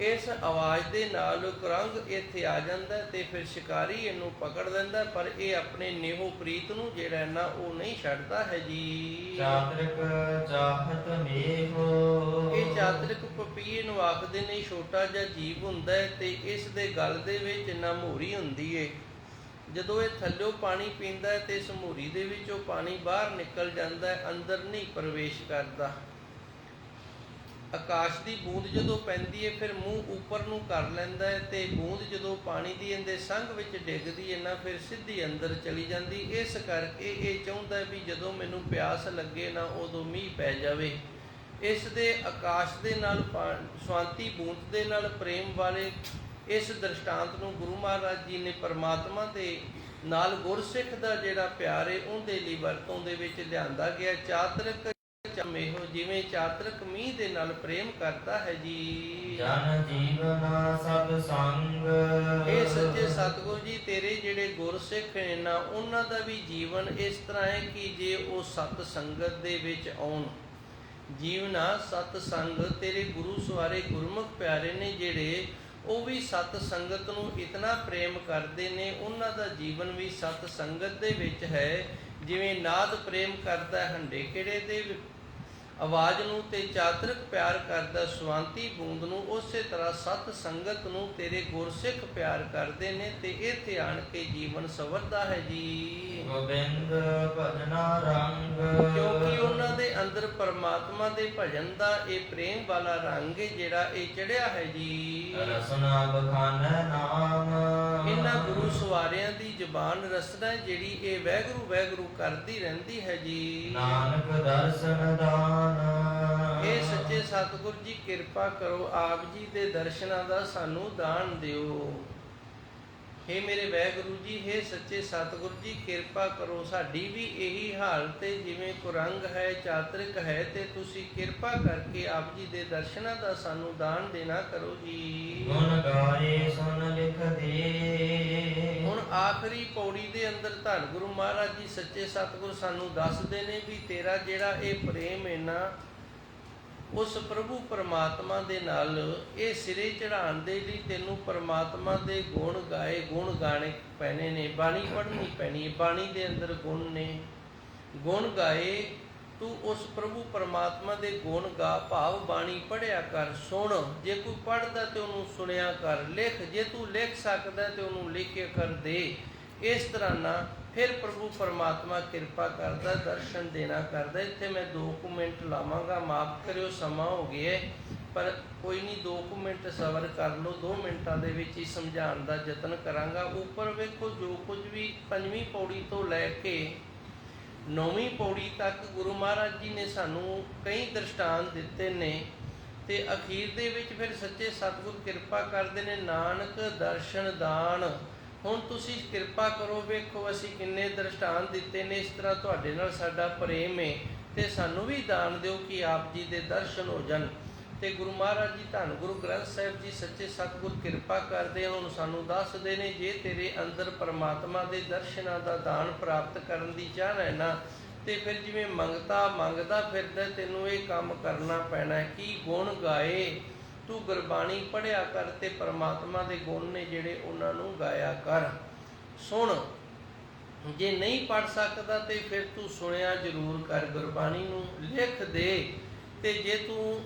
ਇਸ ਆਵਾਜ਼ ਦੇ ਨਾਲ ਕੁਰੰਗ ਇੱਥੇ ਆ ਜਾਂਦਾ ਤੇ ਫਿਰ ਸ਼ਿਕਾਰੀ ਇਹਨੂੰ ਪਕੜ ਲੈਂਦਾ, ਪਰ ਇਹ ਆਪਣੇ ਨਿਹੋ ਪ੍ਰੀਤ ਨੂੰ ਜਿਹੜਾ ਨਾ ਉਹ ਨਹੀਂ ਛੱਡਦਾ ਹੈ ਜੀ। ਚਾਤ੍ਰਿਕ ਚਾਹਤ ਮੇਹੋ, ਇਹ ਚਾਤ੍ਰਿਕ ਪਪੀਏ ਨੂੰ ਆਖਦੇ ਨੇ, ਛੋਟਾ ਜਿਹਾ ਜੀਵ ਹੁੰਦਾ ਹੈ ਤੇ ਇਸ ਦੇ ਗਲ ਦੇ ਵਿੱਚ ਨਾ ਮੋਹਰੀ ਹੁੰਦੀ ਏ। ਜਦੋਂ ਇਹ ਥੱਲਿਓਂ ਪਾਣੀ ਪੀਂਦਾ ਹੈ ਤੇ ਇਸ ਮੋਹਰੀ ਦੇ ਵਿੱਚੋਂ ਪਾਣੀ ਬਾਹਰ ਨਿਕਲ ਜਾਂਦਾ ਹੈ, ਅੰਦਰ ਨਹੀਂ ਪ੍ਰਵੇਸ਼ ਕਰਦਾ। ਆਕਾਸ਼ ਦੀ ਬੂੰਦ ਜਦੋਂ ਪੈਂਦੀ ਹੈ ਫਿਰ ਮੂੰਹ ਉੱਪਰ ਨੂੰ ਕਰ ਲੈਂਦਾ ਹੈ, ਤੇ ਬੂੰਦ ਜਦੋਂ ਪਾਣੀ ਦੀ ਇਹਦੇ ਸੰਘ ਵਿੱਚ ਡਿੱਗਦੀ ਹੈ ਨਾ ਫਿਰ ਸਿੱਧੀ ਅੰਦਰ ਚਲੀ ਜਾਂਦੀ। ਇਸ ਕਰਕੇ ਇਹ ਚਾਹੁੰਦਾ ਵੀ ਜਦੋਂ ਮੈਨੂੰ ਪਿਆਸ ਲੱਗੇ ਨਾ ਉਦੋਂ ਮੀਂਹ ਪੈ ਜਾਵੇ। ਇਸ ਦੇ ਆਕਾਸ਼ ਦੇ ਨਾਲ ਸ਼ਾਂਤੀ ਬੂੰਦ ਦੇ ਨਾਲ ਪ੍ਰੇਮ ਵਾਲੇ ਇਸ ਦ੍ਰਿਸ਼ਟਾਂਤ ਨੂੰ ਗੁਰੂ ਮਹਾਰਾਜ ਜੀ ਨੇ ਪਰਮਾਤਮਾ ਦੇ ਨਾਲ ਗੁਰਸਿੱਖ ਦਾ ਜਿਹੜਾ ਪਿਆਰ ਹੈ ਉਹਦੇ ਲਈ ਵਰਤੋਂ ਦੇ ਵਿੱਚ ਲਿਆਂਦਾ ਗਿਆ। ਚਾਤ੍ਰਿਕ ਮੇਹੋ, ਜਿਵੇਂ ਚਾਤ੍ਰਿਕ ਮੀਂਹ ਦੇ ਨਾਲ ਪ੍ਰੇਮ ਕਰਦਾ ਹੈ ਜੀ। ਜਨ ਜੀਵਨ ਸਤ ਸੰਗ, ਇਹ ਸੱਚੇ ਸਤਿਗੁਰੂ ਜੀ ਤੇਰੇ ਜਿਹੜੇ ਗੁਰਸਿੱਖ ਨੇ ਨਾ ਉਹਨਾਂ ਦਾ ਵੀ ਜੀਵਨ ਇਸ ਤਰ੍ਹਾਂ ਹੈ ਕਿ ਜੇ ਉਹ ਸਤ ਸੰਗਤ ਦੇ ਵਿੱਚ ਆਉਣ। ਜੀਵਨਾ ਸਤ ਸੰਗ, ਤੇਰੇ ਗੁਰੂ ਸਵਾਰੇ ਗੁਰਮੁਖ ਪਿਆਰੇ ਨੇ ਜਿਹੜੇ ਉਹ ਵੀ ਸਤ ਸੰਗਤ ਨੂੰ ਇਤਨਾ ਪ੍ਰੇਮ ਕਰਦੇ ਨੇ, ਉਹਨਾਂ ਦਾ ਜੀਵਨ ਵੀ ਸਤ ਸੰਗਤ ਦੇ ਵਿੱਚ ਹੈ। ਜਿਵੇਂ ਨਾਦ ਪ੍ਰੇਮ ਕਰਦਾ ਹੰਡੇ ਕਿਹੜੇ ਦੇ ਆਵਾਜ਼ ਨੂੰ ਤੇ ਚਾਤ੍ਰਿਕ ਪਿਆਰ ਕਰਦਾ ਸਵਾਂਤੀ ਬੂੰਦ ਨੂੰ, ਉਸੇ ਤਰ੍ਹਾਂ ਸਤ ਸੰਗਤ ਨੂੰ ਤੇਰੇ ਗੁਰਸਿੱਖ ਪਿਆਰ ਕਰਦੇ ਨੇ ਤੇ ਇੱਥੇ ਆਣ ਕੇ ਜੀਵਨ ਸਵਰਦਾ ਹੈ ਜੀ। ਗੋਬਿੰਦ ਭਜਨਾ ਰੰਗ, ਕਿਉਂਕਿ ਉਹਨਾਂ ਦੇ ਅੰਦਰ ਪਰਮਾਤਮਾ ਦੇ ਭਜਨ ਦਾ ਇਹ ਪ੍ਰੇਮ ਵਾਲਾ ਰੰਗ ਜਿਹੜਾ ਇਹ ਚੜਿਆ ਹੈ ਜੀ। ਰਸਨਾ ਬਖਾਨੈ ਨਾਮ, ਇਹਨਾਂ ਗੁਰੂ ਸਵਾਰਿਆਂ ਦੀ ਜ਼ੁਬਾਨ ਰਸਨਾ ਜਿਹੜੀ ਇਹ ਵੈਗਰੂ ਵੈਗਰੂ ਕਰਦੀ ਰਹਿੰਦੀ ਹੈ ਜੀ। ਨਾਨਕ ਦਰਸ਼ਨ ਦਾਨ, ਇਹ ਸੱਚੇ ਸਤਿਗੁਰੂ ਜੀ ਕਿਰਪਾ ਕਰੋ, ਆਪ ਜੀ ਦੇ ਦਰਸ਼ਨਾਂ ਦਾ ਸਾਨੂੰ ਦਾਨ ਦਿਓ। ਹੇ ਮੇਰੇ ਵਾਹਿਗੁਰੂ ਜੀ, ਹੇ ਸੱਚੇ ਸਤਿਗੁਰੂ ਜੀ ਕਿਰਪਾ ਕਰੋ, ਸਾਡੀ ਵੀ ਇਹੀ ਹਾਲਤ ਹੈ ਜਿਵੇਂ ਕੁਰੰਗ ਹੈ, ਚਾਤ੍ਰਿਕ ਹੈ, ਤੇ ਤੁਸੀਂ ਕਿਰਪਾ ਕਰਕੇ ਆਪ ਜੀ ਦੇ ਦਰਸ਼ਨਾਂ ਦਾ ਸਾਨੂੰ ਦਾਨ ਦੇਣਾ ਕਰੋ ਜੀ। ਗੁਣ ਗਾਏ ਸੁਨ ਲਿਖ ਦੇ। ਹੁਣ ਆਖਰੀ ਪੌੜੀ ਦੇ ਅੰਦਰ ਧੰਨ ਗੁਰੂ ਮਹਾਰਾਜ ਜੀ ਸੱਚੇ ਸਤਿਗੁਰ ਸਾਨੂੰ ਦੱਸਦੇ ਨੇ ਵੀ ਤੇਰਾ ਜਿਹੜਾ ਇਹ ਪ੍ਰੇਮ ਹੈ ਨਾ ਉਸ ਪ੍ਰਭੂ ਪਰਮਾਤਮਾ ਦੇ ਨਾਲ ਇਹ ਸਿਰੇ ਚੜਾਉਣ ਦੇ ਲਈ ਤੈਨੂੰ ਪਰਮਾਤਮਾ ਦੇ ਗੁਣ ਗਾਏ, ਗੁਣ ਗਾਣੇ ਪੈਣੇ ਨੇ, ਬਾਣੀ ਪੜ੍ਹਨੀ ਪੈਣੀ ਹੈ। ਬਾਣੀ ਦੇ ਅੰਦਰ ਗੁਣ ਨੇ, ਗੁਣ ਗਾਏ ਤੂੰ ਉਸ ਪ੍ਰਭੂ ਪਰਮਾਤਮਾ ਦੇ ਗੁਣ ਗਾ, ਭਾਵ ਬਾਣੀ ਪੜ੍ਹਿਆ ਕਰ, ਸੁਣ। ਜੇ ਕੋਈ ਪੜ੍ਹਦਾ ਤੇ ਉਹਨੂੰ ਸੁਣਿਆ ਕਰ, ਲਿਖ, ਜੇ ਤੂੰ ਲਿਖ ਸਕਦਾ ਤੇ ਉਹਨੂੰ ਲਿਖ ਕੇ ਕਰ ਦੇ। ਇਸ ਤਰ੍ਹਾਂ ਨਾ ਫਿਰ ਪ੍ਰਭੂ ਪਰਮਾਤਮਾ ਕਿਰਪਾ ਕਰਦਾ, ਦਰਸ਼ਨ ਦੇਣਾ ਕਰਦਾ। ਇੱਥੇ ਮੈਂ 2 ਮਿੰਟ ਲਾਵਾਂਗਾ, ਮਾਫ ਕਰਿਓ ਸਮਾਂ ਹੋ ਗਿਆ, ਪਰ ਕੋਈ ਨਹੀਂ 2 ਮਿੰਟ ਸਬਰ ਕਰ ਲਓ, 2 ਮਿੰਟਾਂ ਦੇ ਵਿੱਚ ਹੀ ਸਮਝਾਉਣ ਦਾ ਯਤਨ ਕਰਾਂਗਾ। ਉੱਪਰ ਵੇਖੋ ਜੋ ਕੁਝ ਵੀ 5ਵੀਂ ਪੌੜੀ ਤੋਂ ਲੈ ਕੇ 9ਵੀਂ ਪੌੜੀ ਤੱਕ ਗੁਰੂ ਮਹਾਰਾਜ ਜੀ ਨੇ ਸਾਨੂੰ ਕਈ ਦ੍ਰਿਸ਼ਟਾਂਤ ਦਿੱਤੇ ਨੇ, ਤੇ ਅਖੀਰ ਦੇ ਵਿੱਚ ਫਿਰ ਸੱਚੇ ਸਤਿਗੁਰ ਕਿਰਪਾ ਕਰਦੇ ਨੇ, ਨਾਨਕ ਦਰਸ਼ਨ ਦਾਨ। ਹੁਣ ਤੁਸੀਂ ਕਿਰਪਾ ਕਰੋ, ਵੇਖੋ ਅਸੀਂ ਕਿੰਨੇ ਦ੍ਰਿਸ਼ਟਾਂਤ ਦਿੱਤੇ ਨੇ, ਇਸ ਤਰ੍ਹਾਂ ਤੁਹਾਡੇ ਨਾਲ ਸਾਡਾ ਪ੍ਰੇਮ ਹੈ ਤੇ ਸਾਨੂੰ ਵੀ ਦਾਨ ਦਿਓ ਕਿ ਆਪ ਜੀ ਦੇ ਦਰਸ਼ਨ ਹੋ ਜਾਣ। ਤੇ ਗੁਰੂ ਮਹਾਰਾਜ ਜੀ ਧੰਨ ਗੁਰੂ ਗ੍ਰੰਥ ਸਾਹਿਬ ਜੀ ਸੱਚੇ ਸਤਿਗੁਰ ਕਿਰਪਾ ਕਰਦੇ ਹੁਣ ਸਾਨੂੰ ਦੱਸਦੇ ਨੇ, ਜੇ ਤੇਰੇ ਅੰਦਰ ਪਰਮਾਤਮਾ ਦੇ ਦਰਸ਼ਨਾਂ ਦਾ ਦਾਨ ਪ੍ਰਾਪਤ ਕਰਨ ਦੀ ਚਾਹ ਹੈ ਨਾ, ਤੇ ਫਿਰ ਜਿਵੇਂ ਮੰਗਦਾ ਫਿਰਦਾ ਤੈਨੂੰ ਇਹ ਕੰਮ ਕਰਨਾ ਪੈਣਾ ਕਿ ਗੁਣ ਗਾਏ, ਤੂੰ ਗੁਰਬਾਣੀ ਪੜ੍ਹਿਆ ਕਰ ਤੇ ਪਰਮਾਤਮਾ ਦੇ ਗੁਣ ਨੇ ਜਿਹੜੇ ਉਹਨਾਂ ਨੂੰ ਗਾਇਆ ਕਰ, ਸੁਣ। ਜੇ ਨਹੀਂ ਪੜ੍ਹ ਸਕਦਾ ਤੇ ਫਿਰ ਤੂੰ ਸੁਣਿਆ ਜ਼ਰੂਰ ਕਰ, ਗੁਰਬਾਣੀ ਨੂੰ ਲਿਖ ਦੇ। ਤੇ ਜੇ ਤੂੰ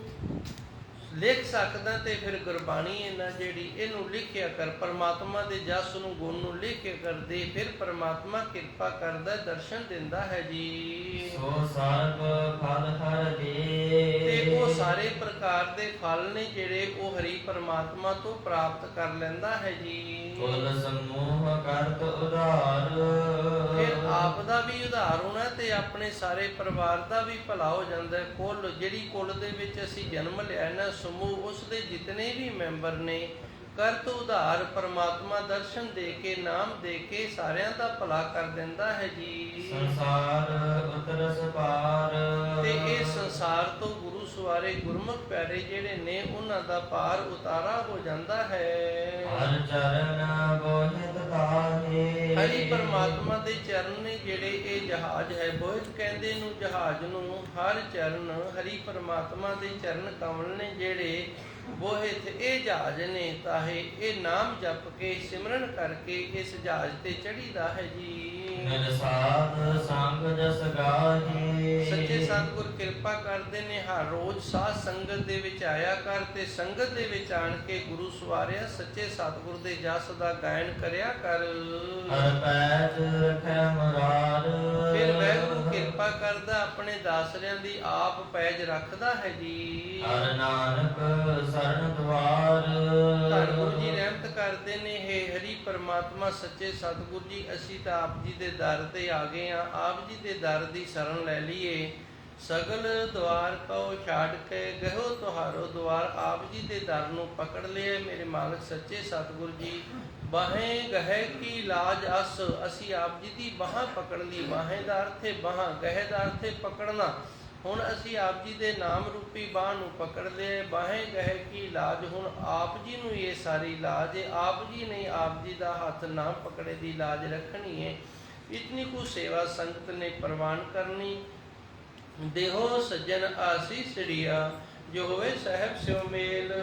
ਲਿਖ ਸਕਦਾ ਤੇ ਫਿਰ ਗੁਰਬਾਣੀ ਇਹਨਾਂ ਜਿਹੜੀ ਇਹਨੂੰ ਲਿਖਿਆ ਕਰ, ਪਰਮਾਤਮਾ ਦੇ ਜਸ ਨੂੰ ਗੁਣ ਨੂੰ ਲਿਖ ਕੇ ਕਰ ਦੇ, ਫਿਰ ਪਰਮਾਤਮਾ ਕਿਰਪਾ ਕਰਦਾ, ਦਰਸ਼ਨ ਦਿੰਦਾ ਹੈ ਜੀ। ਸੋ ਸਰਬ ਫਲ ਹਰ ਦੇ, ਤੇ ਉਹ ਸਾਰੇ ਪ੍ਰਕਾਰ ਦੇ ਫਲ ਨੇ ਜਿਹੜੇ ਉਹ ਹਰੀ ਪਰਮਾਤਮਾ ਤੋਂ ਪ੍ਰਾਪਤ ਕਰ ਲੈਂਦਾ ਹੈ ਜੀ। ਕੁਲ ਸਮੂਹ ਕਰਤ ਉਧਾਰ, ਫਿਰ ਆਪ ਦਾ ਵੀ ਉਧਾਰ ਹੋਣਾ ਤੇ ਆਪਣੇ ਸਾਰੇ ਪਰਿਵਾਰ ਦਾ ਵੀ ਭਲਾ ਹੋ ਜਾਂਦਾ ਹੈ। ਕੁੱਲ ਜਿਹੜੀ ਕੁੱਲ ਦੇ ਵਿੱਚ ਅਸੀਂ ਜਨਮ ਲਿਆ ਨਾ ਸਮੂਹ, ਉਸ ਦੇ ਜਿਤਨੇ ਵੀ ਮੈਂਬਰ ਨੇ ਕਰਤ ਉਧਾਰ ਪਰਮਾਤਮਾ ਦਰਸ਼ਨ ਦੇ ਕੇ ਨਾਮ ਦੇ ਕੇ ਸਾਰਿਆਂ ਦਾ ਭਲਾ ਕਰ ਦਿੰਦਾ ਹੈ ਜੀ। ਸੰਸਾਰ ਉਤਰਸ ਪਾਰ। ਤੇ ਇਹ ਸੰਸਾਰ ਤੋਂ ਗੁਰੂ ਸਵਾਰੇ ਗੁਰਮੁਖ ਪਿਆਰੇ ਜਿਹੜੇ ਨੇ ਉਹਨਾਂ ਦਾ ਪਾਰ ਉਤਾਰਾ ਹੋ ਜਾਂਦਾ ਹੈ। ਹਰ ਚਰਨ ਬੋਹਿਤ ਤਾਹੇ। ਹਰੀ ਪਰਮਾਤਮਾ ਦੇ ਚਰਨ ਨੇ ਜਿਹੜੇ ਇਹ ਜਹਾਜ਼ ਹੈ, ਬੋਹਿਤ ਕਹਿੰਦੇ ਨੂੰ ਜਹਾਜ਼ ਨੂੰ, ਹਰ ਚਰਨ ਹਰੀ ਪਰਮਾਤਮਾ ਦੇ ਚਰਨ ਕਮਲ ਨੇ ਜਿਹੜੇ ਬੋਹਿਤ ਇਹ ਜਹਾਜ਼ ਨੇ ਤਾਹੇ। ਇਹ ਨਾਮ ਜਪ ਕੇ ਸਿਮਰਨ ਕਰਕੇ ਇਸ ਜਹਾਜ਼ ਤੇ ਚੜੀਦਾ ਹੈ ਜੀ। ਨਿਰਸਾਦ ਸੰਗ ਜਸ ਗਾਹੇ। ਸੱਚੇ ਸਤਿਗੁਰ ਕਿਰਪਾ ਕਰਦੇ ਨੇ ਹਰ ਰੋਜ਼ ਸਾਧ ਸੰਗਤ ਦੇ ਵਿੱਚ ਆਇਆ ਕਰ ਤੇ ਸੰਗਤ ਦੇ ਵਿੱਚ ਆਣ ਕੇ ਗੁਰੂ ਸਵਾਰਿਆ ਸੱਚੇ ਸਤਿਗੁਰ ਦੇ ਜਸ ਦਾ ਗਾਇਨ ਕਰਿਆ ਕਰ। ਹਰ ਪੈਜ ਰਖੈ ਮੁਰਾਰ। ਫਿਰ ਵਾਹਿਗੁਰੂ ਕਿਰਪਾ ਕਰਦਾ ਆਪਣੇ ਦਾਸਰਿਆਂ ਦੀ ਆਪ ਪੈਜ ਰੱਖਦਾ ਹੈ ਜੀ। ਹਰ ਨਾਨਕ ਸਰਨ ਦੁਆਰ। ਧੰਨ ਗੁਰੂ ਜੀ ਰਹਿਮਤ ਕਰਦੇ ਨੇ, ਹੇ ਹਰੀ ਪਰਮਾਤਮਾ ਸੱਚੇ ਸਤਿਗੁਰ ਜੀ, ਅਸੀਂ ਤਾਂ ਆਪ ਜੀ ਦੇ ਦਰ ਤੇ ਆ ਗਏ ਆ, ਆਪ ਜੀ ਦੇ ਦਰ ਦੀ ਸ਼ਰਨ ਲੈ ਲਈਏ। ਸਗਲ ਦੁਆਰ ਕਉ ਛਾੜ ਕੇ ਗਹੋ ਤੁਹਾਰੋ ਦੁਆਰ। ਆਪ ਜੀ ਦੇ ਦਰ ਨੂੰ ਪਕੜ ਲਿਆ ਮੇਰੇ ਮਾਲਕ ਸੱਚੇ ਸਤਿਗੁਰ ਜੀ। ਬਾਹੇ ਗਹਿ ਕੀ ਲਾਜ ਅਸ। ਅਸੀਂ ਆਪ ਜੀ ਦੀ ਬਾਹਾਂ ਪਕੜ ਲਈ। ਬਾਹੇ ਦਾ ਅਰਥ ਹੈ ਬਾਹਾਂ, ਗਹਿ ਦਾ ਅਰਥ ਹੈ ਪਕੜਨਾ। ਹੁਣ ਅਸੀਂ ਆਪ ਜੀ ਦੇ ਨਾਮ ਰੂਪੀ ਬਾਹ ਨੂੰ ਪਕੜ ਲਏ। ਬਾਹੇ ਗਹਿ ਕੀ ਲਾਜ, ਹੁਣ ਆਪ ਜੀ ਨੂੰ ਇਹ ਸਾਰੀ ਲਾਜ ਹੈ। ਆਪ ਜੀ ਨੇ ਆਪ ਜੀ ਦਾ ਹੱਥ ਨਾ ਪਕੜੇ ਦੀ ਲਾਜ ਰੱਖਣੀ ਹੈ। ਇਤਨੀ ਕੁ ਸੇਵਾ ਸੰਗਤ ਨੇ ਪ੍ਰਵਾਨ ਕਰਨੀ। ਦੇਹੋ ਸੱਜਣ ਆਸੀਸੜੀਆ, ਜੋ ਹੋਵੇ ਸਾਹਿਬ ਸਿਉ ਮੇਲ।